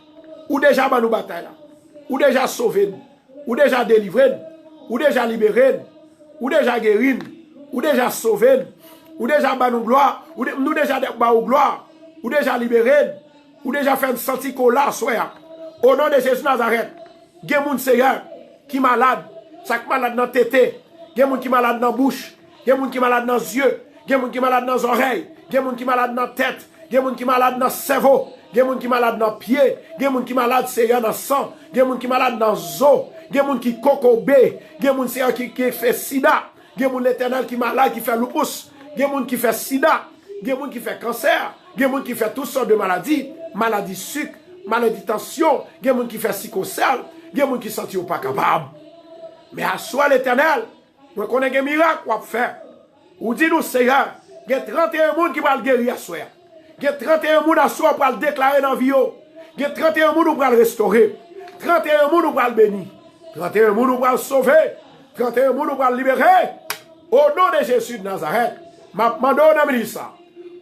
Ou déjà nous bataille là. Ou déjà sauvé. Ou déjà délivré. Ou déjà libéré. Ou déjà guéri. Ou déjà sauvé. Ou déjà nous gloire. Ou nous déjà nous gloire. Ou déjà libéré. ou déjà fait un senti qu'on l'a, soya. Au nom de Jésus Nazareth, il y a des gens, Seigneur, qui malade, ça qui malade dans la tête, il y a des gens qui malade dans la bouche, il y a des gens qui malade dans les yeux, il y a des gens qui malade dans les oreilles, il y a des gens qui malade dans la tête, il y a des gens qui malade dans le cerveau, il y a des gens qui malade dans le pied, il y a des gens qui malade, Seigneur, dans le sang, il y a des gens qui malade dans les os, il y a des gens qui cocobé, il y a des gens, Seigneur, qui fait sida, il y a des gens, l'Éternel, qui malade, qui fait lupus, il y a des gens qui fait sida, il y a des gens qui fait cancer, il y a des gens qui fait toutes sortes de maladies, maladies sucre, maladie de tension, il y a des gens qui fait psychocèle, il y a des gens qui ne sont pas capables. Mais à soi l'Éternel, nous connaissons des miracles qu'on faire. Ou dit-nous, Seigneur, il y a 31 personnes qui vont guérir à soi. Il y a 31 personnes à soi pour le déclarer dans la vie. Il y a 31 personnes pour le restaurer. 31 personnes pour le bénir. 31 personnes pour le sauver. 31 personnes pour le libérer. Au nom de Jésus de Nazareth, je demande au ministère,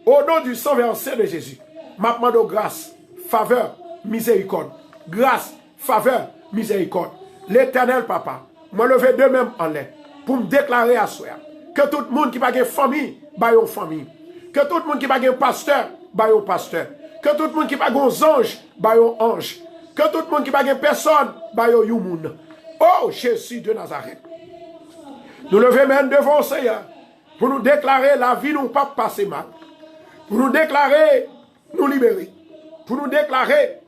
au nom du sang versé de Jésus, je demande grâce, faveur, miséricorde. Grâce, faveur, miséricorde. L'Éternel, papa, moi lever de même en l'air pour me déclarer à soi que tout le monde qui n'a pas de famille, bah une famille. Que tout le monde qui n'a pas de pasteur, bah un pasteur. Que tout le monde qui n'a pas de ange, bah un ange. Que tout le monde qui n'a pas de personne, bah un monde. Oh Jésus de Nazareth. Nous levons même devant le Seigneur pour nous déclarer la vie nous pas passer mal. Pour nous déclarer, nous libérer. Pour nous déclarer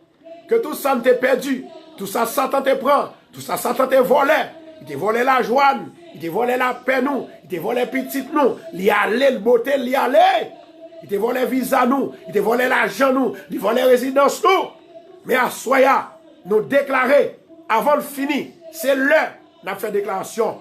que tout ça t'est perdu. Tout ça, Satan te prend. Tout ça, Satan te volé. Il te volé la joie. Il te volé la paix nous. Il te volé petite nous. Il y allait le beauté, il y allait. Il te volé visa nous. Il te volé l'argent nous. Il volé résidence nous. Mais à soya, nous déclarer avant le fini. C'est l'heure. Nous fait déclaration.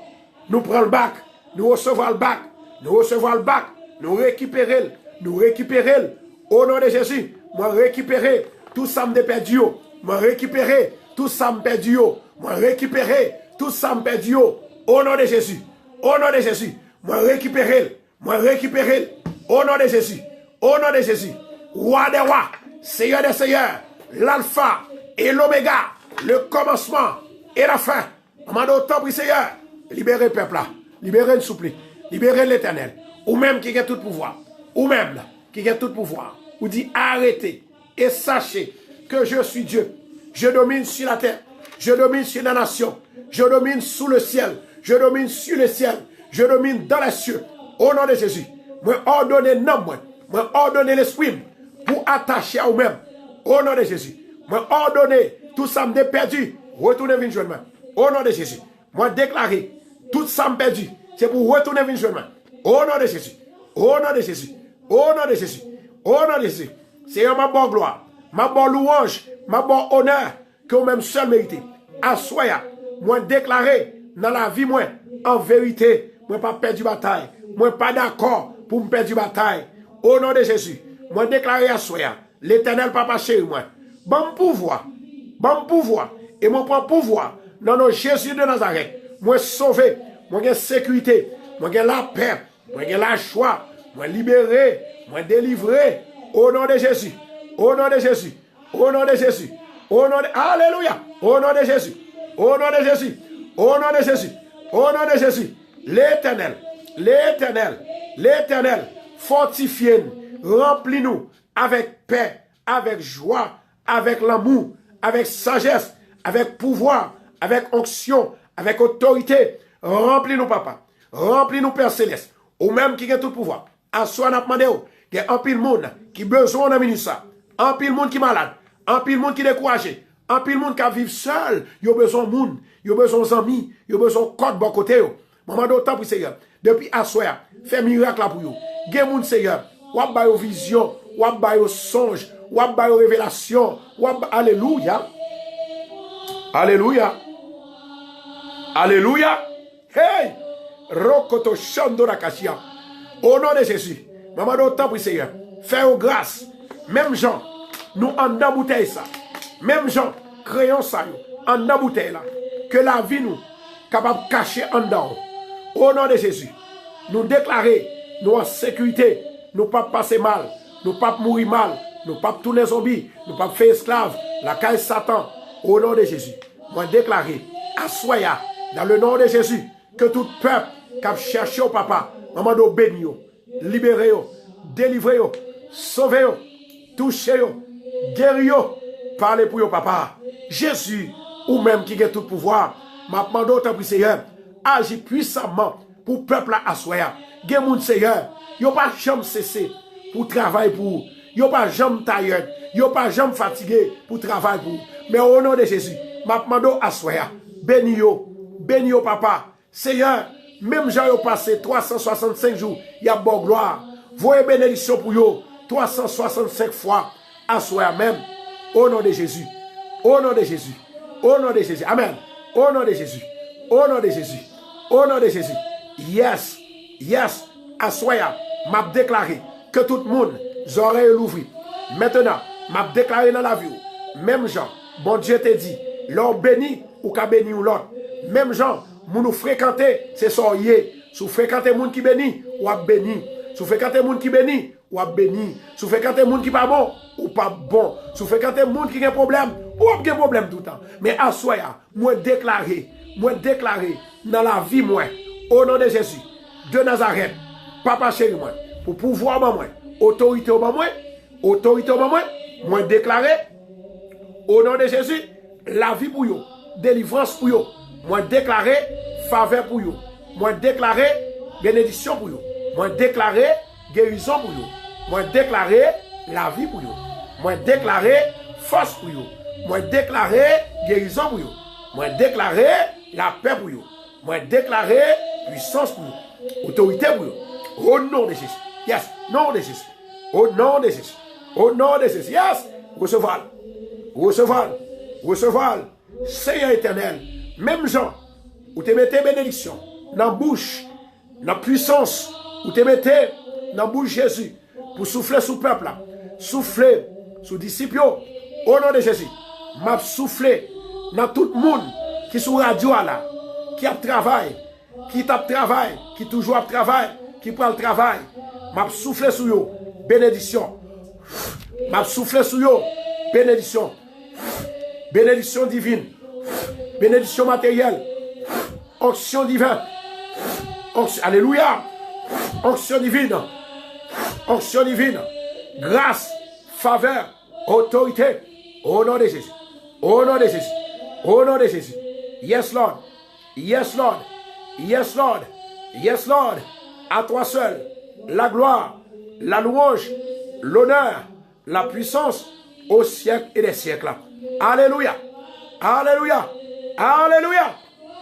Nous prenons le bac. Nous recevons le bac. Nous recevons le bac. Nous récupérons. Nous récupérons. Au nom de Jésus, moi récupérer tout ça me perdu. Moi récupérer tout ça me perdu. Moi récupérer tout ça me perdu. Au nom de Jésus. Au nom de Jésus. Moi récupérer. Moi récupérer. Au nom de Jésus. Au nom de Jésus. Roi des rois. Seigneur des seigneurs. L'alpha et l'oméga. Le commencement et la fin. Demande au temps, Seigneur. Libérez le peuple là. Libérez le souple. Libérez l'Éternel. Ou même qui a tout pouvoir. Ou même là, qui a tout pouvoir. Ou dit arrêtez et sachez que je suis Dieu. Je domine sur la terre. Je domine sur la nation. Je domine sous le ciel. Je domine sur le ciel. Je domine dans les cieux. Au nom de Jésus. Moi ordonne non moi. Moi ordonne l'esprit pour attacher à vous-même. Au nom de Jésus. Moi ordonne tout ça me perdu. Retournez venir joindre. Au nom de Jésus. Moi déclarer tout ça me perdu. C'est pour retourner venir joindre. Au nom de Jésus. Au nom de Jésus. Au nom de Jésus. Au nom de Jésus. Seigneur, ma bonne gloire. Ma bonne louange. Ma bonne honneur. Que vous-même seul méritez. Assoya. Moi déclarer dans la vie, moi, en vérité, moi pas perdu bataille. Moi pas d'accord pour me perdre bataille. Au nom de Jésus. Moi déclarer assoya. L'Éternel papa chéri moi. Bon pouvoir. Bon pouvoir. Et moi prends pouvoir. Dans nos Jésus de Nazareth. Moi sauvé. Moi j'ai sécurité. Moi j'ai la paix. Moi j'ai la joie. Moi libéré. Moi délivré. Au nom de Jésus. Au nom de Jésus. Au nom de Jésus. Au nom de... Alléluia. Au nom de Jésus. Au nom de Jésus. Au nom de Jésus. Au nom de Jésus. L'Éternel. L'Éternel. L'Éternel. Fortifie-nous. Remplis-nous avec paix, avec joie, avec l'amour, avec sagesse, avec pouvoir, avec onction, avec autorité. Remplis-nous, papa. Remplis-nous, Père Céleste. Ou même qui a tout pouvoir. À soi, n'a demandé, il y a un pile monde qui a besoin d'un ministère. Un pile monde qui est malade. Un pile monde qui est découragé. Un pile monde qui vit seul. Il a besoin de monde. Il a besoin d'amis. Il a besoin de code bon côté. Maman d'autant pour Seigneur. Depuis à soi, fait miracle là pour vous. Gen moun Seigneur. Wap ba yo vision. Wap ba yo songe. Wap ba yo révélation. Alléluia. Alléluia. Alléluia. Hey! Rokoto Shandora Kashia. Au nom de Jésus. Maman d'autant pour Seigneur. Fais-nous grâce. Même gens, nous en embouteille ça. Même gens, créons ça. En embouteille là. Que la vie nous, capable de cacher en dedans. Au nom de Jésus. Nous déclarer, nous en sécurité. Nous pas passer mal. Nous pas mourir mal. Nous pas tourner zombies. Nous pas faire esclaves. La caille Satan. Au nom de Jésus. Moi déclarer, assoya, dans le nom de Jésus, que tout peuple qui a cherché au papa, maman do béni, libéré, délivré, sauvé, touché, Guéri yo. Parlez pour yo, papa. Jésus, ou même qui a tout pouvoir, m'a demandé au temps, Seigneur, agis puissamment pour le peuple à Assoya. Gen moun Seigneur, yo pas jamais cessé pour travailler pour, yo pas jamais tailleur, yo pas jamais fatigué pour travailler pour. Mais au nom de Jésus, m'a demandé à Assoya, béni yo papa. Seigneur, même gens yo passé 365 jours, y a bon gloire. Voyez bénédiction pour yo 365 fois Assoya même. Au nom de Jésus. Au nom de Jésus. Au nom de Jésus. Amen. Au nom de Jésus. Au nom de Jésus. Au nom de Jésus. Yes. Yes. Assoya, m'a déclaré que tout le monde oreilles l'ouvrir. Maintenant, m'a déclaré dans la vie. Même gens, bon Dieu te dit, l'on béni ou qu'a béni ou l'autre. Même gens, nous fréquenter, c'est ça y est. Si vous fréquentez les gens qui béni, ou a béni. Si vous fréquentez les gens qui béni, ou a béni. Si vous fréquentez les gens qui pas bon, ou pas bon. Si vous fréquentez les gens qui ont un problème, ou a un problème tout le temps. Mais à soya, moi déclaré dans la vie, moi, au nom de Jésus, de Nazareth, papa chéri, moi, pour pouvoir, moi, autorité au moi, moi déclaré, au nom de Jésus, la vie pour vous, délivrance pour vous, moi déclaré, faveur pour vous, moi déclaré, bénédiction pour vous, moi déclaré, guérison pour vous, moi déclaré, la vie pour vous, moi déclaré, force pour vous, moi déclaré, guérison pour vous, moi déclaré, la paix pour vous, moi déclaré, puissance pour vous, autorité pour vous, au nom de Jésus, yes, nom de Jésus, au nom de Jésus, au nom de Jésus, yes, recevoir, Seigneur éternel, même gens, où te mettez bénédiction, dans la bouche, dans la puissance, où te mettez dans la bouche Jésus, pour souffler sous le peuple, là, souffler sous les disciples, au nom de Jésus, m'a soufflé dans tout le monde qui est sur la radio là, qui a travail, qui tape travail, qui toujours travail, qui prend le travail, m'a soufflé sur eux, bénédiction, m'a soufflé sur eux, bénédiction, bénédiction divine, bénédiction matérielle, onction divine, alléluia, onction divine, grâce, faveur, autorité, au nom de Jésus, au nom de Jésus, au nom de Jésus. Yes Lord, yes Lord, yes Lord, yes Lord, à toi seul, la gloire, la louange, l'honneur, la puissance au siècle et des siècles. Alléluia, alléluia, alléluia.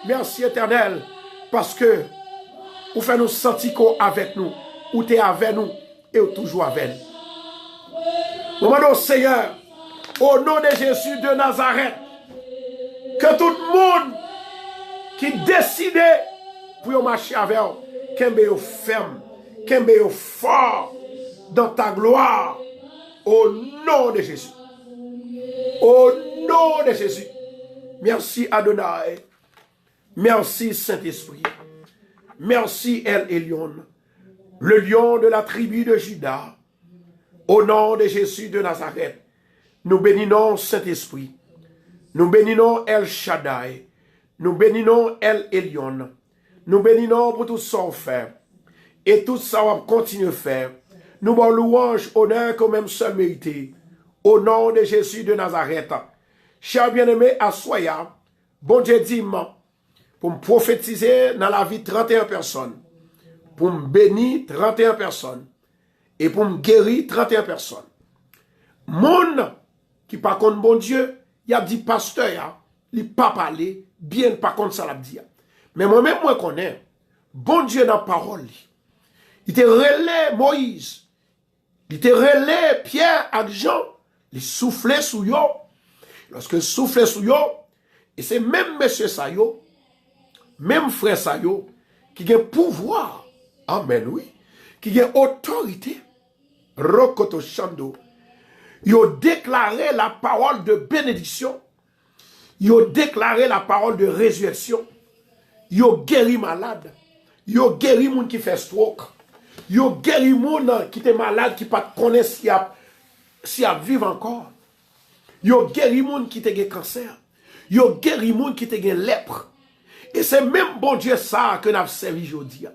Merci éternel, parce que vous faites nous sentir avec nous, ou tu es avec nous, et ou toujours avec nous. Nous demandons, Seigneur, au nom de Jésus de Nazareth, que tout le monde qui décide pour marcher avec vous, qu'un yo ferme, qu'un yo fort dans ta gloire, au nom de Jésus. Au nom de Jésus. Merci Adonai. Merci Saint-Esprit. Merci El Elyon, le lion de la tribu de Juda. Au nom de Jésus de Nazareth, nous bénissons Saint-Esprit. Nous bénissons El Shaddai. Nous bénissons El Elyon. Nous bénissons pour tout ça fait. Et tout ça va continuer à faire. Nous bon louange, honneur quand même seul mérité. Au nom de Jésus de Nazareth. Cher bien-aimé, assoya, bon Dieu dit pour me prophétiser dans la vie 31 personnes. Pour me bénir 31 personnes. Et pour me guérir 31 personnes. Moun qui par contre bon Dieu, il a dit pasteur, il pas parlé, bien par contre ça l'a dit. Mais moi-même, moi connais, bon Dieu dans la parole. Il te relais Moïse. Il te relais Pierre et Jean. Il soufflait sous yo. Lorsque soufflait sous yo, et c'est même monsieur Sayo, même frère Sayo, qui a pouvoir, amen oui, qui a autorité, Rokoto Chando, il a déclaré la parole de bénédiction, il a déclaré la parole de résurrection, il a guéri malade, il a guéri moun qui fait stroke, il a guéri moun qui est malade, qui ne connaît pas si elle vit encore. Yo guéri moun qui te gen cancer. Yo guéri moun qui te gen lèpre. Et c'est même bon Dieu ça que nous avons servi aujourd'hui.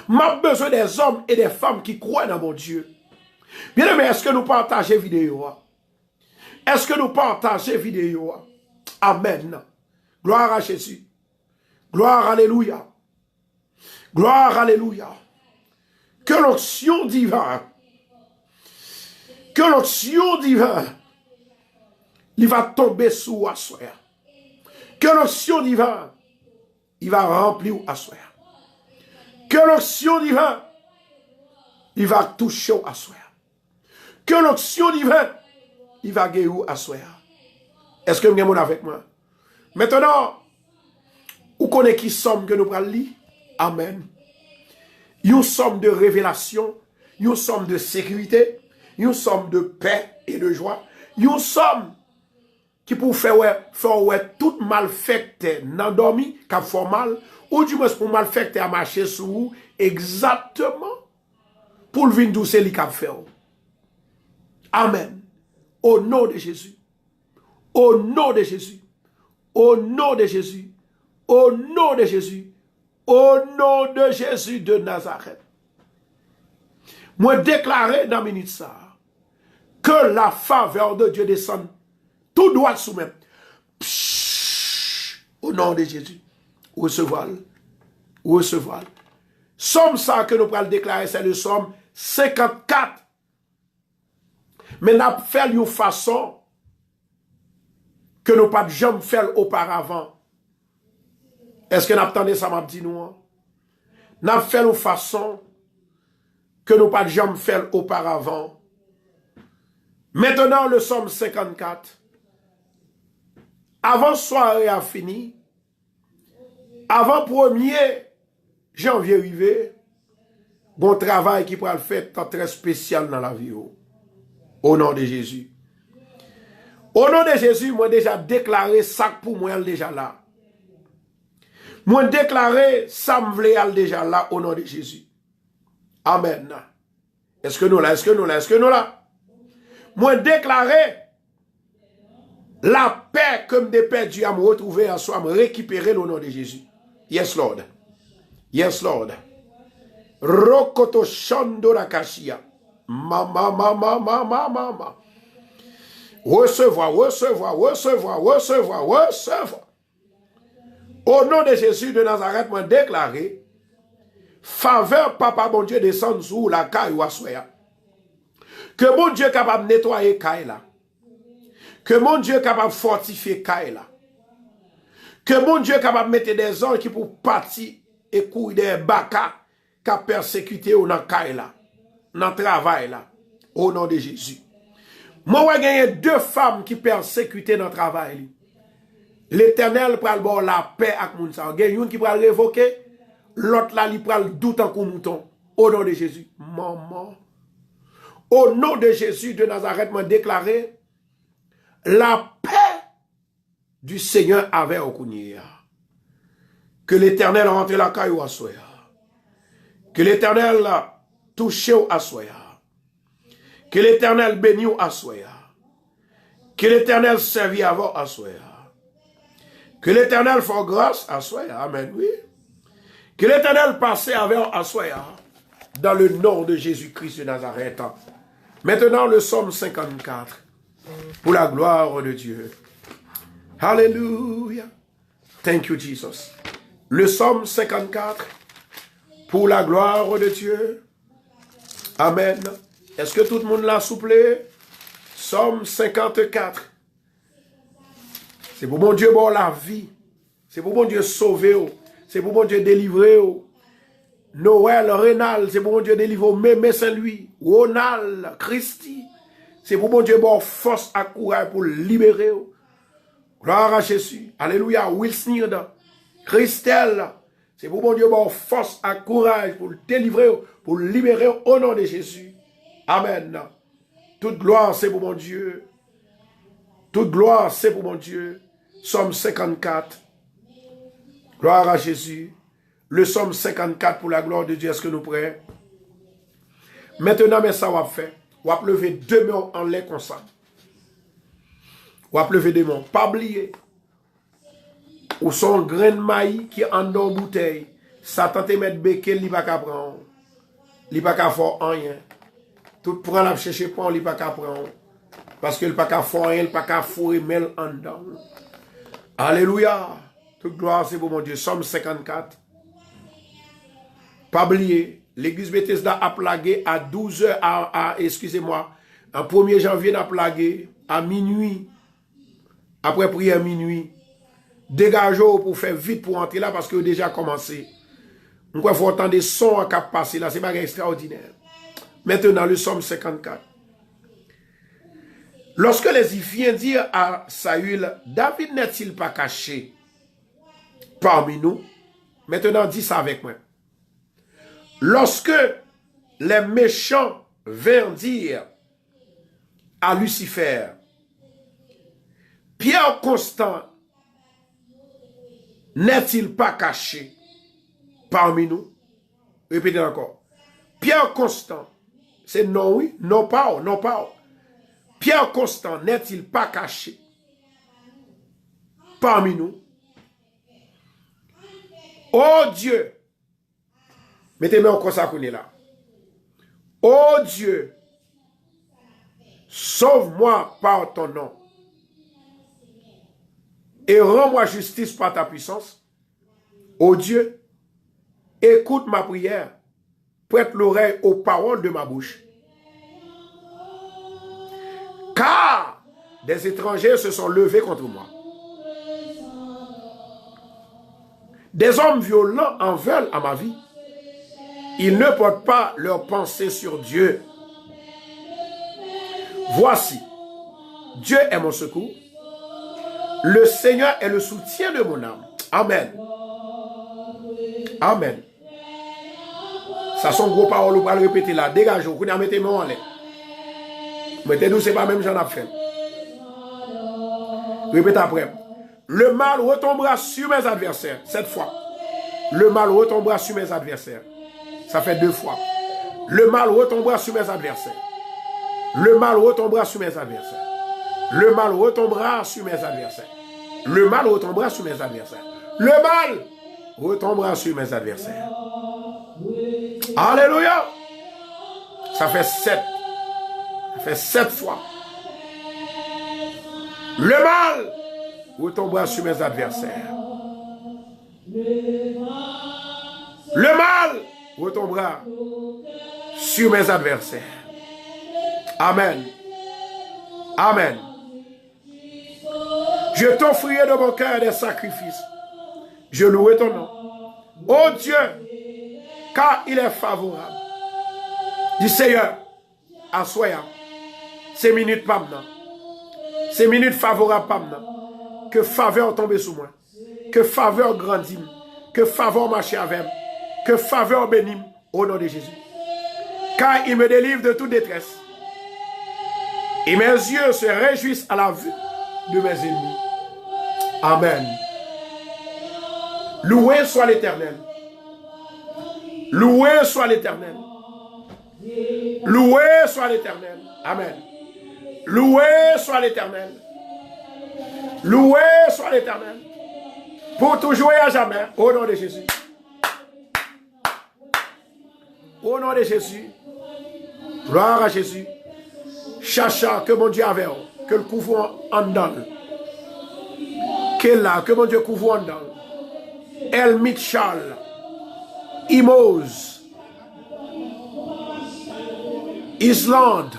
M'a besoin des hommes et des femmes qui croient dans mon Dieu. Bien aimé, est-ce que nous partageons vidéo? Est-ce que nous partageons vidéo? Amen. Gloire à Jésus. Gloire, alléluia. Gloire, alléluia. Que l'onction divine, il va tomber sous Assoir. Que l'onction divine, il va remplir Assoir. Que l'onction divine, il va toucher Assoir. Que l'onction divine, il va guérir Assoir. Est-ce que vous avez avec moi? Maintenant, vous connaissez qui somme que nous prenons lire? Amen. Une somme de révélation, une somme de sécurité, une somme de paix et de joie, une somme qui pour faire tout malfecté dans dormi, qui fait mal, ou du moins pour malfecté à marcher sur vous, exactement pour le vin douce li k'ap fait. Amen. Au nom de Jésus. Au nom de Jésus. Au nom de Jésus. Au nom de Jésus. Au nom de Jésus de Nazareth. Moi déclarer dans minute ça que la faveur de Dieu descende tout droit sous même. Au nom de Jésus. Recevoir. Recevoir. Somme ça que nous pourrons déclarer, c'est le somme 54. Mais nous avons fait une façon que nous pas jamais fait auparavant. Est-ce que nous attendez ça, m'a dit nous? Nous avons fait une façon que nous pas jamais fait auparavant. Maintenant, le somme 54. Avant soirée a fini, avant 1er janvier arrivé, bon travail qui pourra le faire très spécial dans la vie. Au nom de Jésus. Au nom de Jésus, moi déjà déclaré ça pour moi déjà là. Moi déclaré ça me voulait déjà là au nom de Jésus. Amen. Est-ce que nous là? Est-ce que nous là? Est-ce que nous là? Moi déclaré la paix comme des perdus à me retrouver en soi, me récupérer au nom de Jésus. Yes, Lord. Yes, Lord. Rokoto shando rakashia. Mama. Recevoir. Au nom de Jésus de Nazareth, moi déclaré, faveur, papa, bon Dieu, descend sous la caille ou assoya. Que mon Dieu capable de nettoyer caille là. Que mon Dieu capable de fortifier caille là. Que mon Dieu capable de mettre des anges qui pour partir et courir des baka qui a persécuté ou dans caille là. Dans le travail là. Au nom de Jésus. Moi, j'ai gagné 2 femmes qui persécutaient dans le travail. L'Éternel pral bon la paix avec moun sa. Il y a une qui pral révoquer, l'autre là, il pral doute en mouton. Au nom de Jésus. Maman. Au nom de Jésus de Nazareth, m'a déclaré la paix du Seigneur avec Okunia. Que l'Éternel rentre la caille à soya. Que l'Éternel touche à soya. Que l'Éternel bénisse à soya. Que l'Éternel servit avant à soya. Que l'Éternel fasse grâce à soya. Amen, oui. Que l'Éternel passe avec à soya. Dans le nom de Jésus-Christ de Nazareth. Maintenant, le psaume 54. Pour la gloire de Dieu. Alléluia. Thank you, Jesus. Le psaume 54. Pour la gloire de Dieu. Amen. Est-ce que tout le monde l'a souplé? Psaume 54. C'est pour mon Dieu bon la vie. C'est pour mon Dieu sauver. C'est pour mon Dieu délivrer. Noël, Rénal, c'est pour mon Dieu délivrer. Mémé Saint-Louis, Ronald, Christy. C'est pour mon Dieu bon force à courage pour libérer. Gloire à Jésus. Alléluia. Wilsnird, Christelle. C'est pour mon Dieu bon force à courage pour délivrer, pour libérer au nom de Jésus. Amen. Toute gloire, c'est pour mon Dieu. Toute gloire, c'est pour mon Dieu. Psaume 54. Gloire à Jésus. Le psaume 54 pour la gloire de Dieu. Est-ce que nous prêts? Maintenant, mais ça va faire. On va lever 2 mains en l'air comme ça. On va lever 2 mains. Pas oublier. Ou son grain de maïs qui est en dans bouteille. Satan te met béquet, il va pas prendre. Il va pas faire rien. Tout prend la chercher pour il va pas prendre. Parce que le pas qu'à foyer, le pas qu'à fourrer, mais en dedans. Alléluia. Toute gloire, c'est pour mon Dieu. Somme 54. Pas oublier, l'église Bethesda a plagué à 12h, excusez-moi, en 1er janvier, a plagué à minuit. Après prière minuit. Dégagez pour faire vite pour entrer là parce que déjà commencé. Donc il faut entendre des sons à passer là, c'est pas extraordinaire. Maintenant, le Somme 54. Lorsque les Iphiens dirent à Saül, David n'est-il pas caché parmi nous? Maintenant, dis ça avec moi. Lorsque les méchants vinrent dire à Lucifer, Pierre Constant n'est-il pas caché parmi nous? Répétez encore. Pierre Constant, c'est non, oui, non pas, non pas. Pierre Constant n'est-il pas caché parmi nous? Oh Dieu, mettez-moi encore ça qu'on est là. Oh Dieu, sauve-moi par ton nom et rends-moi justice par ta puissance. Oh Dieu, écoute ma prière, prête l'oreille aux paroles de ma bouche. Car des étrangers se sont levés contre moi. Des hommes violents en veulent à ma vie. Ils ne portent pas leur pensée sur Dieu. Voici, Dieu est mon secours. Le Seigneur est le soutien de mon âme. Amen. Amen. Ça sont gros paroles, on va le répéter là. Dégagez, vous mettez-moi en l'air. Mettez-nous, c'est pas même j'en ai fait. Répétez après. Le mal retombera sur mes adversaires. Cette fois. Le mal retombera sur mes adversaires. Ça fait 2 fois. Le mal retombera sur mes adversaires. Le mal retombera sur mes adversaires. Le mal retombera sur mes adversaires. Le mal retombera sur mes adversaires. Le mal retombera sur mes adversaires. Alléluia. Ça fait 7. Ça fait 7 fois. Le mal retombera sur mes adversaires. Le mal retombera sur mes adversaires. Amen. Amen. Je t'offrirai de mon cœur des sacrifices. Je louerai ton nom. Oh Dieu, car il est favorable. Dis Seigneur, assoya. Ces minutes pas maintenant. Ces minutes favorables pas maintenant. Que faveur tombe sur moi. Que faveur grandit. Que faveur marche avec moi. Que faveur bénisse au nom de Jésus. Car il me délivre de toute détresse. Et mes yeux se réjouissent à la vue de mes ennemis. Amen. Loué soit l'Éternel. Loué soit l'Éternel. Loué soit l'Éternel. Amen. Loué soit l'Éternel. Loué soit l'Éternel. Pour toujours et à jamais. Au nom de Jésus. Au nom de Jésus. Gloire à Jésus. Chacha, que mon Dieu avait. Que le couvre en dedans. Que là, que mon Dieu couvre en dedans. El Mitchell. Imoz. Islande.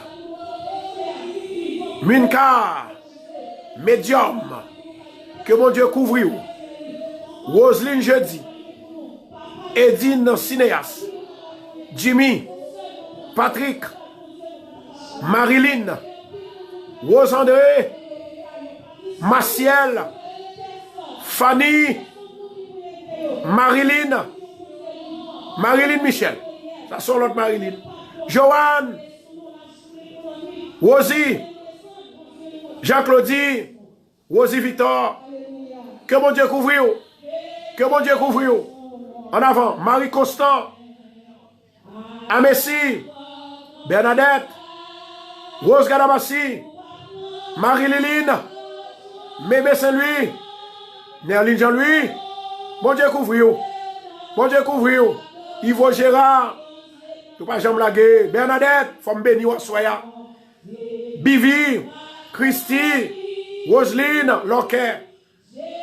Minka. Medium. Que mon Dieu couvre. Roselyne Jeudi. Edine Cinéas. Jimmy. Patrick. Marilyn. Rose-André. Maciel. Fanny. Marilyn. Marilyn Michel. Ça sont l'autre Marilyn. Joanne. Rosie. Jean-Claudie. Rosie Victor. Que mon Dieu couvre. Que mon Dieu couvre. En avant. Marie Constant. Amessi. Bernadette. Rose Gadabassi. Marie-Léline. Mémé Saint-Louis. Nerline Jean-Louis. Mon Dieu couvre. Mon Dieu couvre. Yves Gérard. Tu pas jamais laguer. Bernadette. Femme béni ou soya. Bivi, Christy, Roseline, Loquet,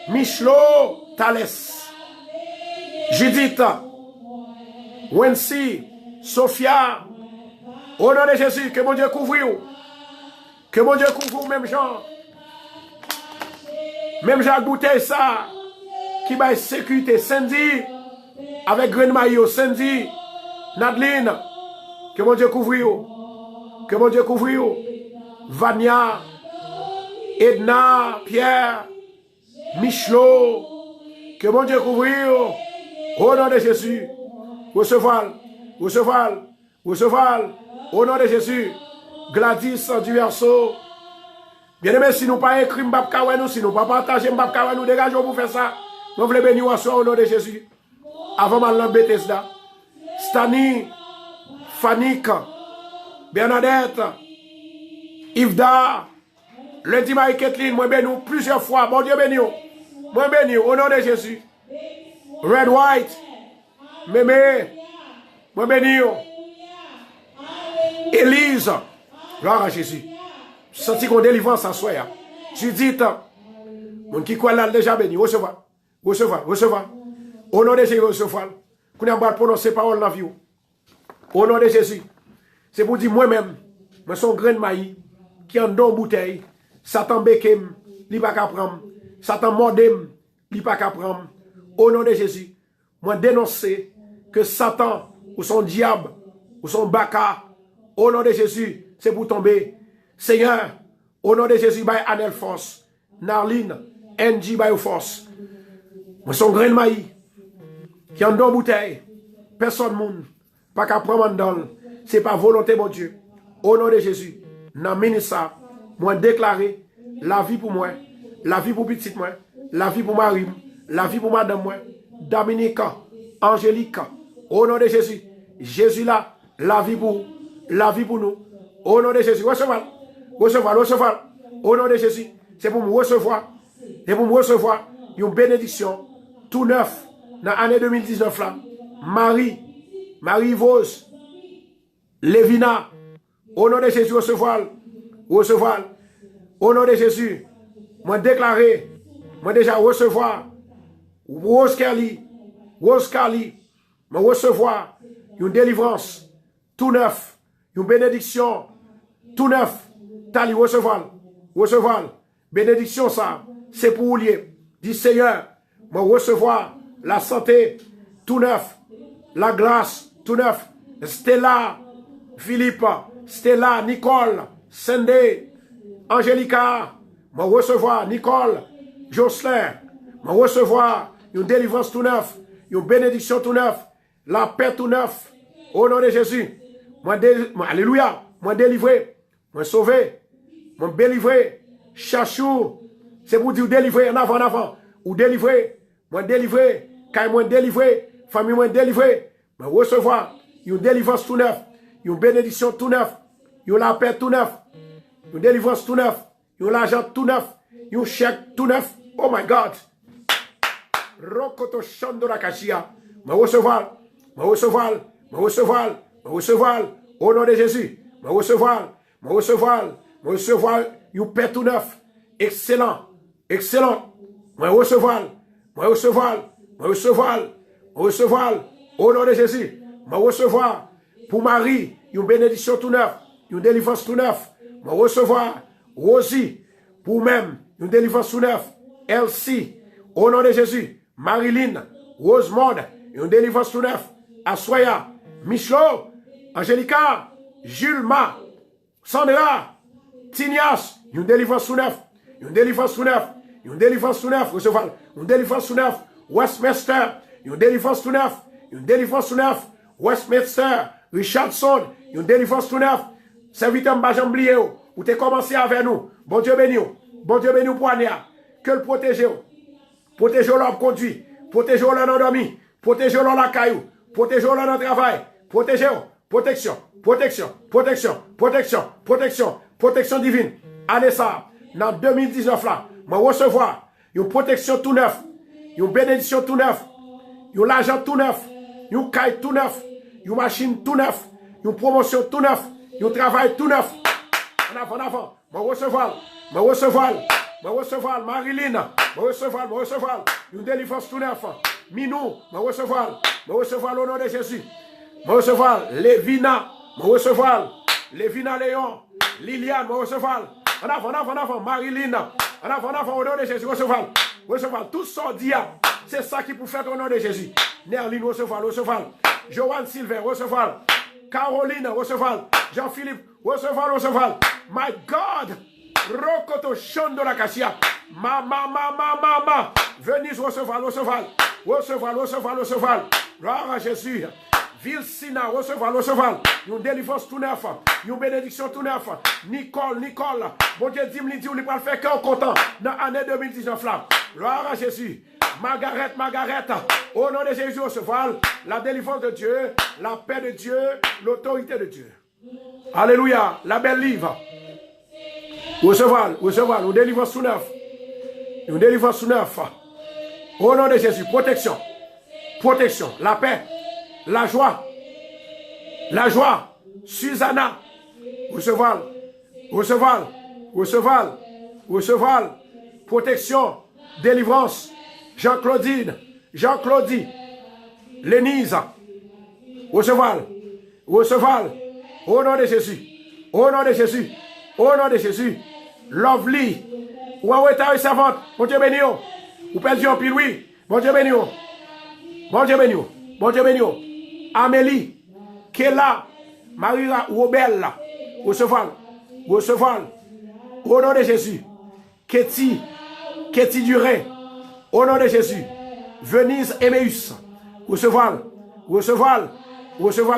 Michelo, Thalès, Judith, Wency, Sophia. Au nom de Jésus, que mon Dieu couvre vous. Que mon Dieu couvre vous, même gens. Même Jacques Bouteille, ça, qui va sécurité. Sandy, avec Green Maillot, Sandy, Nadeline, que mon Dieu couvre vous. Que mon Dieu couvre vous. Vania, Edna, Pierre, Michelo, que mon Dieu couvre vous. Au nom de Jésus, recevoir, recevoir, recevoir, au nom de Jésus, Gladys du Verseau. Bien aimé, si nous pas écrit Mbapka, nous, si nous pas partager Mbapka, nous dégageons pour faire ça. Nous voulons bénir au nom de Jésus. Avant mal Bethesda, Stani, Fanik, Bernadette, Yvda, lundi Marie Kathleen, moi béni plusieurs fois. Bon Dieu béni. Moi béni au nom de Jésus. Red White, Mémé, moi béni. Élise, gloire à Jésus. Senti qu'on délivrance en soi. Judith, mon qui croit là déjà béni. Recevoir, recevoir, recevoir. Au nom de Jésus, recevoir. Qu'on a prononcé parole dans la vie. Au nom de Jésus. C'est pour dire moi-même, moi son grain de maïs, qui en don bouteille, Satan bekem, li pas qu'à prendre. Satan mordem, li pas qu'à prendre. Au nom de Jésus, moi dénoncer que Satan, ou son diable, ou son baka, au nom de Jésus, c'est pour tomber. Seigneur, au nom de Jésus, by Anel Force, Narline, NG by Force. Moi son grain de maïs, qui en don bouteille, personne moun, pas qu'à prendre dans, c'est pas volonté mon Dieu. Au nom de Jésus, nan ministre, moi déclarer la vie pour moi, la vie pour petite moi, la vie pour Marie, la vie pour madame moi, Dominique, Angélique, au nom de Jésus, Jésus là, la vie pour nous, au nom de Jésus, recevoir, recevoir, recevoir, au nom de Jésus, c'est pour me recevoir, et pour me recevoir une bénédiction, tout neuf, dans l'année 2019 là, Marie Vose, Lévina, au nom de Jésus, recevoir, recevoir, au nom de Jésus, moi déclarer, moi déjà recevoir, Rose Carly, moi recevoir une délivrance, tout neuf, une bénédiction, tout neuf, tali recevoir, recevoir, bénédiction ça, c'est pour vous lier, dit Seigneur, moi recevoir la santé, tout neuf, la grâce, tout neuf, Stella, Philippe, Stella, Nicole, Cindy, Angélica, moi recevoir Nicole, Jocelyn, moi recevoir une délivrance tout neuf, une bénédiction tout neuf, la paix tout neuf, au nom de Jésus. Alléluia, moi délivré, moi sauvé, moi délivré, chachou, c'est pour dire délivrer en avant, ou délivrer, moi délivré, quand moi délivré, famille moi délivré, moi recevoir une délivrance tout neuf, une bénédiction tout neuf, une la paix tout neuf, une délivrance tout neuf, une l'argent tout neuf, une chèque tout neuf. Oh my God. Rokoto Shandora Kashia. Ma recevoir, ma recevoir, ma recevoir, ma recevoir, au nom de Jésus. Ma recevoir, ma recevoir, ma recevoir, une paix tout neuf. Excellent, excellent. Ma recevoir, ma recevoir, ma recevoir, ma recevoir, au nom de Jésus. Ma recevoir, pour Marie, une bénédiction tout neuf, une délivrance tout neuf. Ma recevoir, Rosie, pour même, une délivrance tout neuf. Elsie, au nom de Jésus. Marilyn, Rosemond, une délivrance tout neuf. Assoya, Michelo, Angélica, Julma, Sandra, Tinias, une délivrance tout neuf. Une délivrance tout neuf. Une délivrance tout neuf. Recevoir, une délivrance tout neuf. Westminster, une délivrance tout neuf. Une délivrance tout neuf. Westminster, Richardson, une délivrance tout neuf. Serviteur Mbajamblié, ou t'es commencé avec nous. Bon Dieu béni, bon Dieu béni pour Ania. Que le protéger. Protégez-le dans le conduit. Protégez-le dans l'endormi. Protégez-le dans la caillou. Protégez-le dans le travail. Protégez-le. Protection. Protection. Protection. Protection. Protection. Protection divine. Allez ça. Dans 2019 là, moi recevoir une protection tout neuf. Une bénédiction tout neuf. Une l'argent tout neuf. Une caille tout neuf. Une machine tout neuf. Une promotion tout neuf. Un travail tout neuf. En avant, en avant. Je recevoir. Je recevoir. Je recevoir. Marilyn. Je recevoir. Je recevoir. Une délivrance tout neuf. Minou. Je recevoir. Je recevoir au nom de Jésus. Je recevoir. Lévina. Je recevoir. Lévina Léon. Liliane. Je recevoir. En avant, en avant, en avant. Marilyn. En avant, en avant, au nom de Jésus. Recevoir. Recevoir. Tout ça dit. C'est ça qui peut faire au nom de Jésus. Nerline, recevoir. Recevoir. Joanne Sylvain. Recevoir. Caroline. Recevoir. Jean-Philippe. Recevoir. Recevoir. My God. Rokoto Shondo la Cassia. Mama. Venise, recevoir. Recevoir. Recevoir. Recevoir. Recevoir. Gloire à Jésus. Ville Sina, recevoir. Une délivrance tout neuf. Une bénédiction tout neuf. Nicole. Bon Dieu, dis-moi, il va le faire qu'en content. Dans l'année 2019 là. Gloire à Jésus. Margaret. Au nom de Jésus, recevoir la délivrance de Dieu, la paix de Dieu, l'autorité de Dieu. Alléluia. La belle livre. Recevoir. Une délivrance tout neuf. Une délivrance tout neuf. Au nom de Jésus. Protection. La paix. La joie. Susanna. Recevoir. Protection. Délivrance. Jean-Claudine. Lénise. Recevoir. Au nom de Jésus. Lovely. Ou est ta servante. Bon Dieu béni. Ou perdu en pile, oui. Bon Dieu béni. Amélie, Kela, Maria, Robel, recevoir. Au nom de Jésus. Ketty Duré, au nom de Jésus. Venise, Emmaüs, recevoir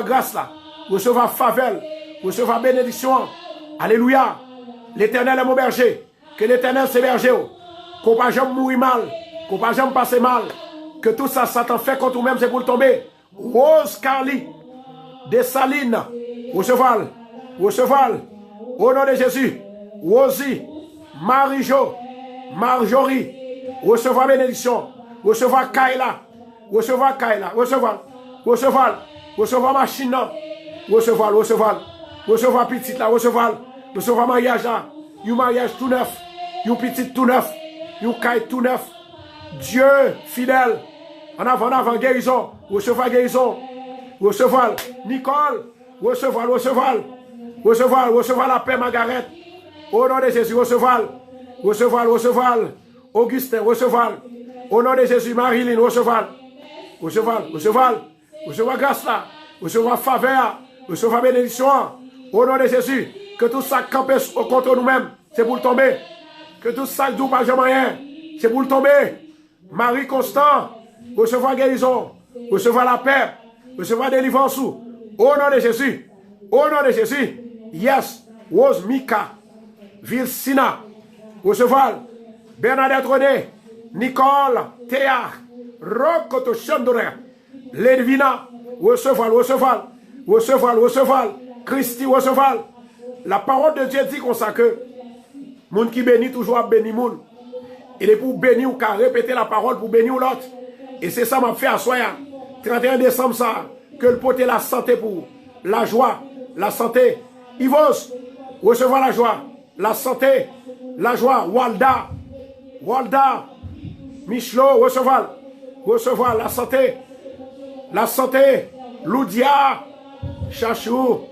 grâce là, recevoir faveur, recevoir bénédiction. Alléluia. L'Éternel est mon berger. Que l'Éternel c'est berger. Qu'on pas jamais mourir mal, qu'on pas jamais passer mal. Que tout ça, Satan fait contre nous-mêmes, c'est pour le tomber. Rose Carly, Dessalines, recevoir. Au nom de Jésus. Rosie, Marie-Jo, Marjorie, recevoir bénédiction. Recevoir Kaila. Recevoir machine. Recevoir petite là. Recevoir mariage là. Un mariage tout neuf. Un petit tout neuf. Un caille tout neuf. Dieu fidèle. En avant, guérison. Recevoir guérison. Recevoir Nicole. Recevoir la paix, Margaret. Au nom de Jésus, recevoir. Augustin, recevoir. Au nom de Jésus, Marilyn, recevoir grâce là. Recevoir faveur. Recevoir bénédiction. Au nom de Jésus. Que tout ça campe contre nous-mêmes. C'est pour le tomber. Que tout ça ne pas jamais rien. C'est pour le tomber. Marie Constant. Recevoir guérison. Recevoir la paix. Recevoir délivrance. Au nom de Jésus. Yes. Rose Mika. Ville Sina. Recevoir. Bernadette René. Nicole. Théa. Rokoto Chandore. Ledvina. Recevoir. Christy. Recevoir. La parole de Dieu dit comme ça que moun qui bénit toujours béni moun. Il est pour bénir ou qu'à répéter la parole pour bénir l'autre. Et c'est ça m'a fait à soya. 31 décembre ça. Que le pote la santé pour la joie, la santé. Yvos, recevoir la joie, la santé, la joie. Walda, Michelot, recevoir la santé. Loudia, Chachou,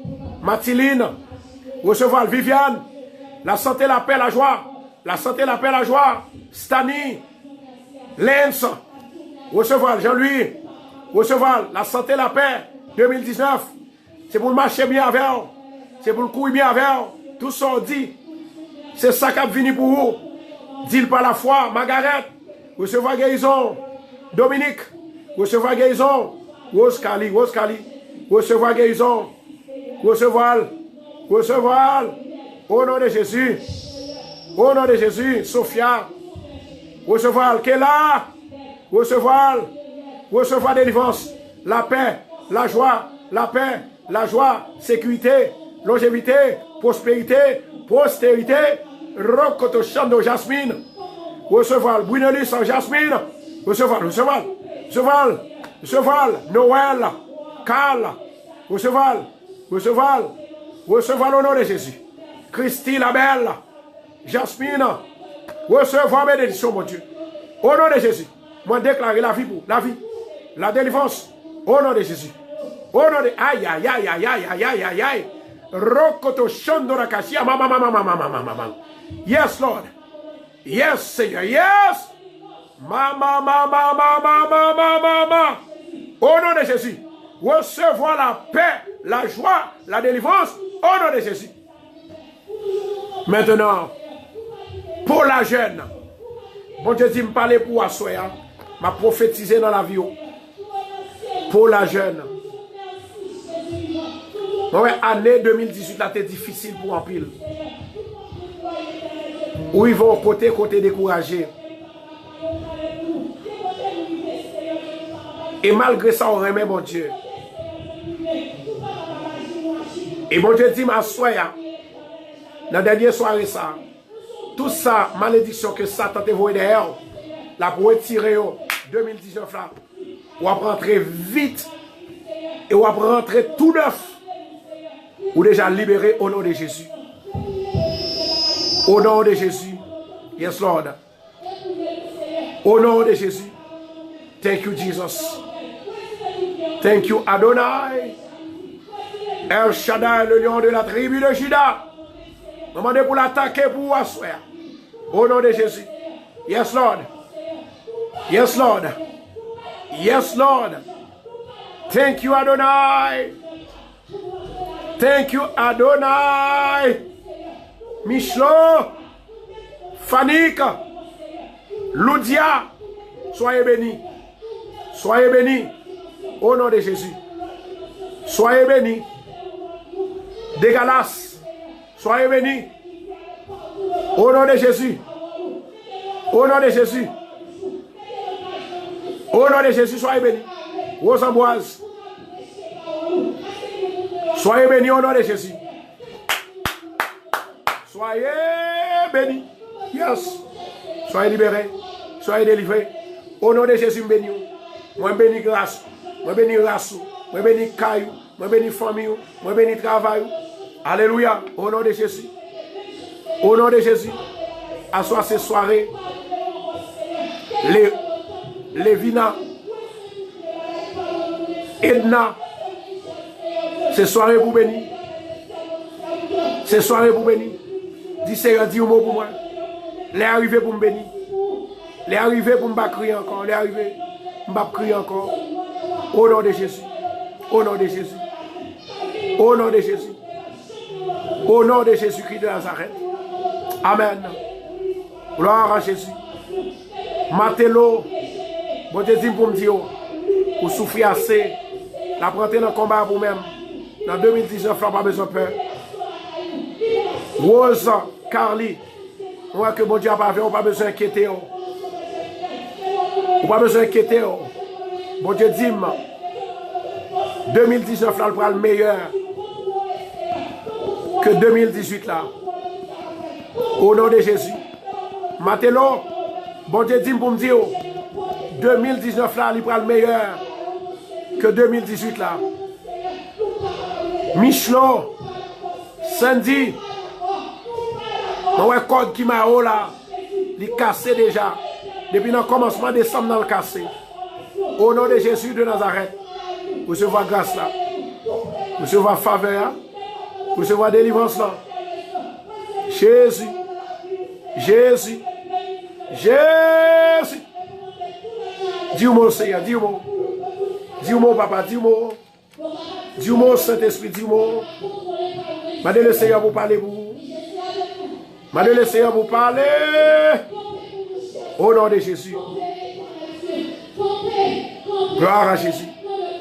Mathiline, recevoir Viviane, la santé, la paix, la joie. La santé, la paix, la joie. Stani, Lens, recevoir Jean-Louis, recevoir la santé, la paix, 2019. C'est pour le marcher bien avec eux. C'est pour le courir bien avec eux. Tout ça dit. C'est ça qui a venu pour vous. Dis-le par la foi. Margaret, recevoir guérison. Dominique, recevoir guérison. Rose Kali, recevoir guérison. Recevoir. Au nom de Jésus. Sophia. Recevoir Kela. Recevoir délivrance. La paix, la joie, sécurité, longévité, prospérité, postérité. Rokoto Chando Jasmine. Recevoir Brunelus en Jasmine. Recevoir. Noël. Carl. Recevoir au nom de Jésus. Christy la belle, Jasmine, recevoir bénédiction, mon Dieu. Au nom de Jésus, moi déclarer la vie pour la vie, la délivrance, au nom de Jésus. Au nom de... Aïe, aïe, aïe, aïe, aïe, aïe, aïe, aïe, aïe. Rokoto Shandora Kashia, mama. Yes, Lord. Yes, Seigneur, yes. Mama. Au nom de Jésus, recevoir la paix, la joie, la délivrance, au nom de Jésus. Maintenant, pour la jeune, bon Dieu dit me parler pour Assoya, m'a prophétisé dans la vie. Pour la jeune. Ouais, année 2018 là, c'était difficile pour en pile. Où ils vont côté découragé. Et malgré ça, on remet mon Dieu. Et mon Dieu dit, ma soya, dans la dernière soirée, ça, tout ça, malédiction que Satan te voit derrière, la pour retirer 2019 là, on va rentrer vite et on va rentrer tout neuf. Ou déjà libéré au nom de Jésus. Au nom de Jésus. Yes, Lord. Au nom de Jésus. Thank you, Jesus. Thank you, Adonai. El Shaddai, le lion de la tribu de Juda. Demandez pour l'attaquer pour asseoir. Au nom de Jésus. Yes, Lord. Yes, Lord. Yes, Lord. Thank you, Adonai. Thank you, Adonai. Michlo, Fanik, Loudia, soyez bénis. Soyez bénis. Au nom de Jésus. Soyez bénis. Dégalas, soyez bénis. Au nom de Jésus. Au nom de Jésus. Au nom de Jésus, soyez bénis. Rosamboise. Soyez bénis au nom de Jésus. Soyez bénis. Yes. Soyez libérés. Soyez délivrés. Au nom de Jésus, bénis. Moi bénis grâce. Moi bénis race. Moi bénis caillou. Moi bénis famille. Moi bénis travail. Alléluia. Au nom de Jésus. Au nom de Jésus. À soi ces soirées. Lévina. Edna. Ces soirées pour bénir. Ces soirées pour bénir. Dis Seigneur, dis un mot pour moi. Les arrivées pour me bénir. Les arrivées pour me crier encore. Les arrivées pour me crier encore. Au nom de Jésus. Au nom de Jésus. Au nom de Jésus. Au nom de Jésus-Christ de Nazareth. Amen. Gloire à Jésus. Matelo. Bon Dieu dit pour me dire. Pour souffrir assez. La prendre dans le combat pour vous-même. Dans 2019, là, pas besoin de peur. Rose, Carly, on voit que mon Dieu n'a pas fait, on n'a pas besoin d'inquiéter. On n'a pas besoin d'inquiéter. Mon Dieu dit, 2019, là, il sera le meilleur que 2018, là. Au nom de Jésus. Matelo, bon Dieu dit pour me dire, 2019, là, il sera le meilleur que 2018, là. Michlo, Sandy, mon code qui m'a eu là, il est cassé déjà. Depuis le commencement de décembre, dans le cassé. Au nom de Jésus de Nazareth, recevez grâce là, recevez faveur, recevez délivrance là. Jésus, Jésus, Jésus. Dis-moi, Seigneur, dis-moi. Dis-moi, papa, dis-moi. Dis-moi, Saint-Esprit, dis-moi. Madame le Seigneur vous parler pour vous. Madame le Seigneur vous parler. Au nom de Jésus. Gloire à Jésus.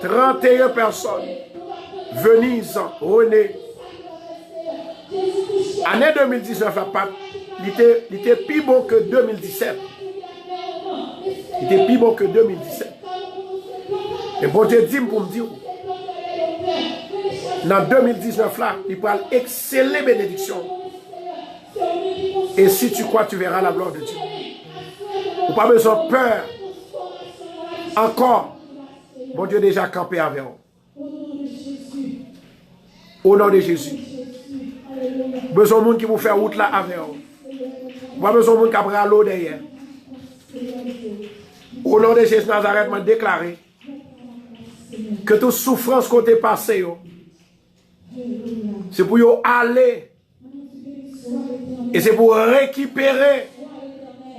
31 personnes. Venise, René. Année 2019, il était plus bon que 2017. Il était plus bon que 2017. Et bon Dieu dit pour me dire. Dans 2019 là, il pourra exceller bénédiction. Et si tu crois, tu verras la gloire de Dieu. Ou pas besoin de peur. Encore, bon Dieu déjà campé avec vous. Au nom de Jésus. Besoin de monde qui vous fait route là avec vous. Pas besoin de monde qui a l'eau derrière. Au nom de Jésus Nazareth, je déclare que toute souffrance côté passé, c'est pour y aller. Et c'est pour récupérer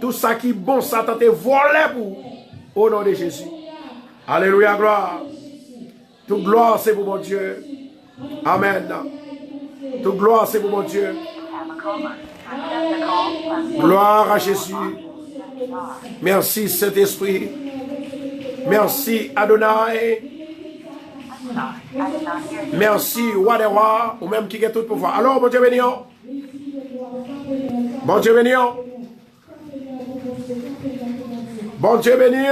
tout ça qui est bon, ça t'a été volé pour. Au nom de Jésus. Alléluia, gloire. Toute gloire, c'est pour mon Dieu. Amen. Toute gloire, c'est pour mon Dieu. Gloire à Jésus. Merci, Saint-Esprit. Merci, Adonai. Merci, Wadewa, ou même qui est tout pouvoir. Alors, bon Dieu béni. Bon Dieu béni. Bon Dieu béni.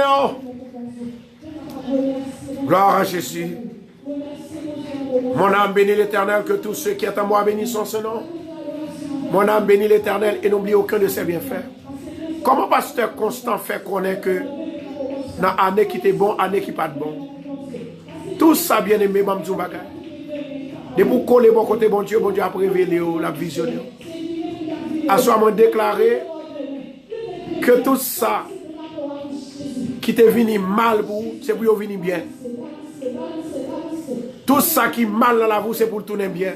Gloire à Jésus. Mon âme bénit l'Éternel, que tous ceux qui sont en moi bénissent son nom. Mon âme bénit l'Éternel et n'oublie aucun de ses bienfaits. Comment pasteur Constant fait connaître que dans l'année qui était bon, l'année qui pas de bon? Tout ça bien aimé, Mamdou Bagay. De pour coller bon côté bon Dieu a révélé la vision. À ce moment déclaré que tout ça qui t'est venu mal pour vous, c'est pour venir bien. Tout ça qui est mal dans la vie, c'est pour le tourner bien.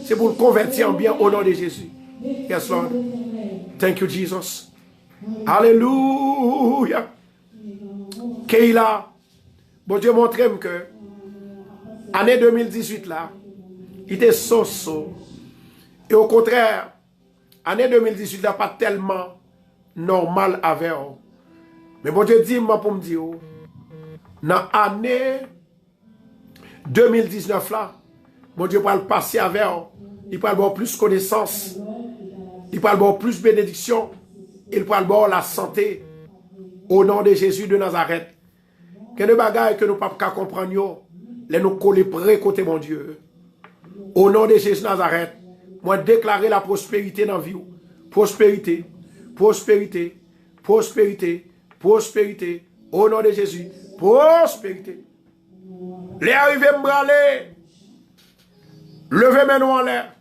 C'est pour le convertir en bien au nom de Jésus. Yes, Lord. Thank you, Jesus. Alléluia. Keila, bon Dieu montre que année 2018 là, il était so-so. Et au contraire, année 2018 là, pas tellement normal avec eux. Mais bon Dieu dit moi pour me dire, dans l'année 2019 là, mon Dieu va le passer avec eux. Il va avoir plus de connaissances. Il va avoir plus de bénédictions. Il va avoir la santé. Au nom de Jésus de Nazareth. Que de bagailles que nous ne pouvons pas comprendre, les nous coller près côté mon Dieu. Au nom de Jésus de Nazareth, moi déclarer la prospérité dans la vie. Prospérité, prospérité, prospérité, prospérité. Au nom de Jésus, prospérité. Les arrivés me braler. Levez mes noms en l'air.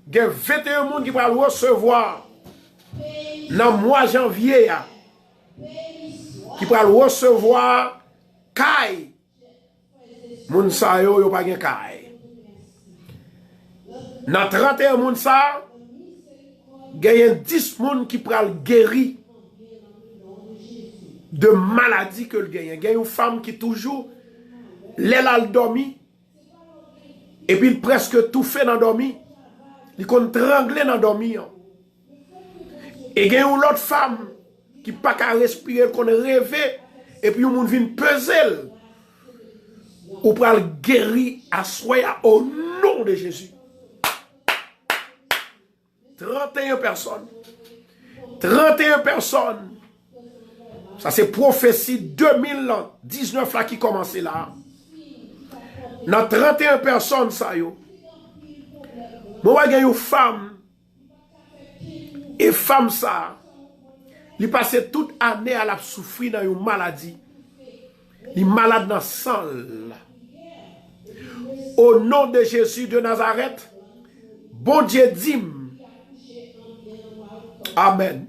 Il y a 21 personnes qui vont recevoir dans le mois de janvier. Qui vont recevoir Kai. Moun sa yo pas gen Kai. Dans 31 moun sa, il y a 10 personnes qui vont guérir de maladies que le gagne. Il y a une femme qui toujours l'aile a dormi et puis presque tout fait dans dormi. Il compte trembler dans dormi. Et il y a une autre femme qui pas qu'à respirer, qu'on rêve et puis on vient peser. Ou pour le guérir à soi au nom de Jésus. 31 personnes. 31 personnes. Ça c'est prophétie 2019 là qui commence là. Dans 31 personnes ça yo. Moi il y a une femme et femme ça il passe toute année à la souffrir dans une maladie. Il est malade dans le sang. Au nom de Jésus de Nazareth, bon Dieu dit. Amen.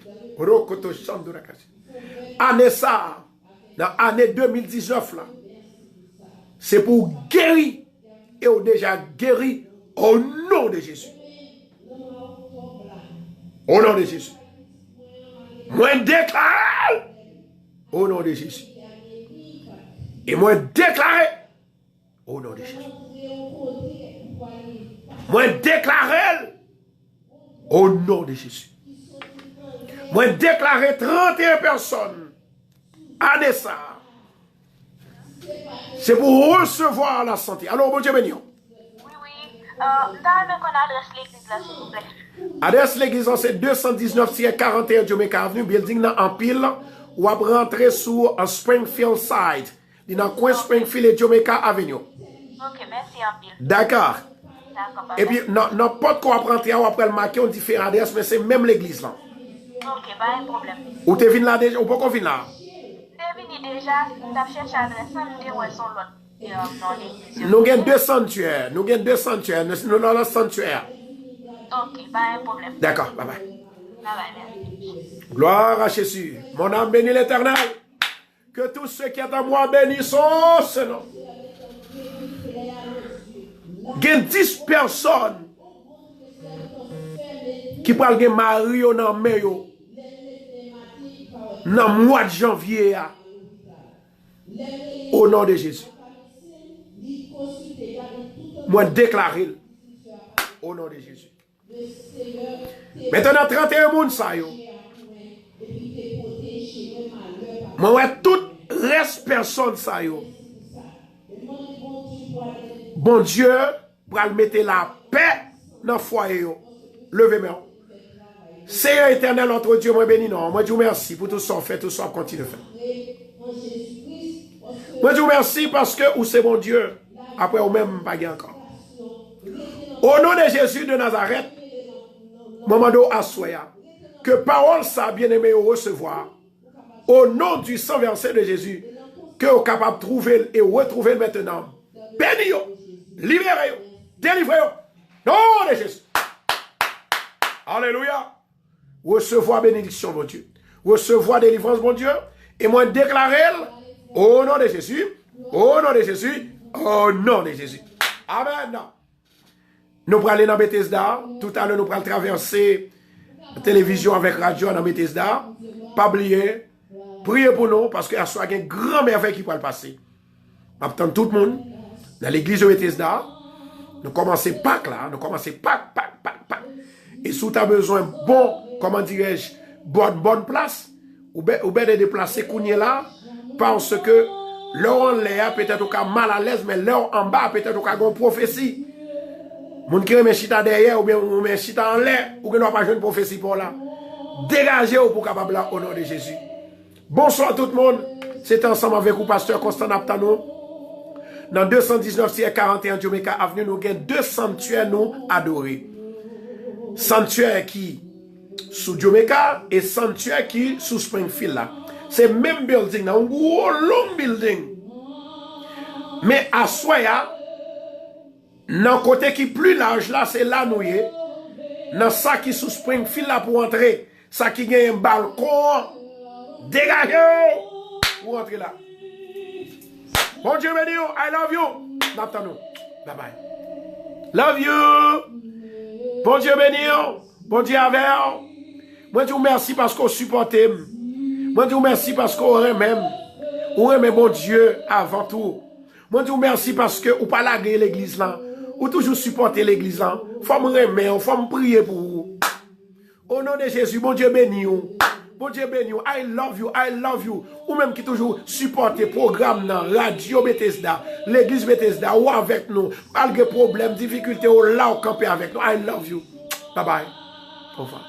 Année ça, dans l'année 2019 là, c'est pour guérir et on déjà guéri au nom de Jésus. Au nom de Jésus. Moi déclare au nom de Jésus. Et moi déclaré au nom de Jésus. Moi déclaré au nom de Jésus. Moi déclaré 31 personnes. Année ça. C'est pour recevoir la santé. Alors, bon Dieu béni. Oui, oui. Dans qu'on adresse l'église là, s'il vous plaît. Adresse l'église, c'est 219-41 Jamaica Avenue, building dans en pile, ou à rentrer sur un Springfield side. Dans le coin Springfield et Jamaica Avenue. Ok, merci en pile. D'accord. D'accord. Et puis, n'importe quoi rentrer ou après le marquer, on différentes adresses, mais c'est même l'église là. Ok, pas de problème. Ou tu es là déjà, ou pas qu'on vient là? Tu es venu déjà, tu as cherché l'adresse, on dit où est son lot. Nous avons deux sanctuaires. Nous avons deux sanctuaires. Nous avons le sanctuaire Ok, pas un problème. D'accord, bye bye. Bye bye. Gloire à Jésus. Mon âme bénit l'Éternel. Que tous ceux qui sont en moi bénissent ce nom. Il y a 10 personnes qui parlent de Mario dans le mois de janvier. Au nom de Jésus. Moi déclarer au nom de Jésus. Maintenant 31 moun sa yo. Moi ouais tout reste personne sa yo. Bon Dieu pour mettre la paix dans le foyer yo. Levez-moi. Seigneur éternel notre Dieu moi béni non. Moi dis merci pour tout ça fait tout ça continue faire. Moi dis merci parce que ou c'est bon Dieu après ou même pas encore. Au nom de Jésus de Nazareth, Mamando Assoya, que parole ça bien-aimé au recevoir, au nom du sang versé de Jésus, que vous êtes capable de trouver et retrouver maintenant. Bénis-vous, libérez-vous, délivrez-vous, nom de Jésus. Alléluia. Recevoir bénédiction, mon Dieu. Recevoir délivrance, mon Dieu. Et moi déclarer au nom de Jésus, au nom de Jésus, au nom de Jésus. Amen. Nous allons aller dans Bethesda. Tout à l'heure, nous allons traverser la télévision avec radio dans Bethesda. Pas oublier. Priez pour nous parce qu'il y a un grand merveille qui va passer. Maintenant, tout le monde dans l'église de Bethesda. Nous commençons Pâques là. Nous commençons Pâques. Et si tu as besoin, comment dirais-je, bonne place, ou bien de déplacer Kounye là, parce que l'heure en l'air peut-être au cas mal à l'aise, mais l'heure en bas peut-être au cas une prophétie. Moun qui remet chita derrière ou bien ou met chita en l'air ou que nous pas une prophétie pour là. Dégagez-vous pour capable là au nom de Jésus. Bonsoir tout le monde. C'est ensemble avec vous pasteur Constant Naptano. Dans 219-41 Jamaica Avenue, nous avons 2 sanctuaires nous adorer. Sanctuaire qui sous Jamaica et sanctuaire qui sous Springfield là. C'est même building là, un gros long building. Mais à Soya, dans le côté qui est plus large là, c'est là nous y. Dans ça qui sous Springfield là pour entrer, ça qui gagne un balcon, dégagez pour entrer là. Bon Dieu béni, I love you. Naptano. Bye bye. Love you. Bon Dieu béni. Bon Dieu avec. Moi je vous remercie parce qu'on supporte. Moi je vous remercie parce qu'on remet. On remet bon Dieu avant tout. Moi je vous remercie parce que vous pas laguer l'église là. Ou toujours supporter l'église là. Faut me remettre, faut me prier pour vous. Au nom de Jésus, bon Dieu béni vous. Bon Dieu béni vous. I love you, I love you. Ou même qui toujours supporter programme dans Radio Bethesda, l'église Bethesda, ou avec nous, malgré problèmes, difficultés, ou là, ou camper avec nous. I love you. Bye bye. Au revoir.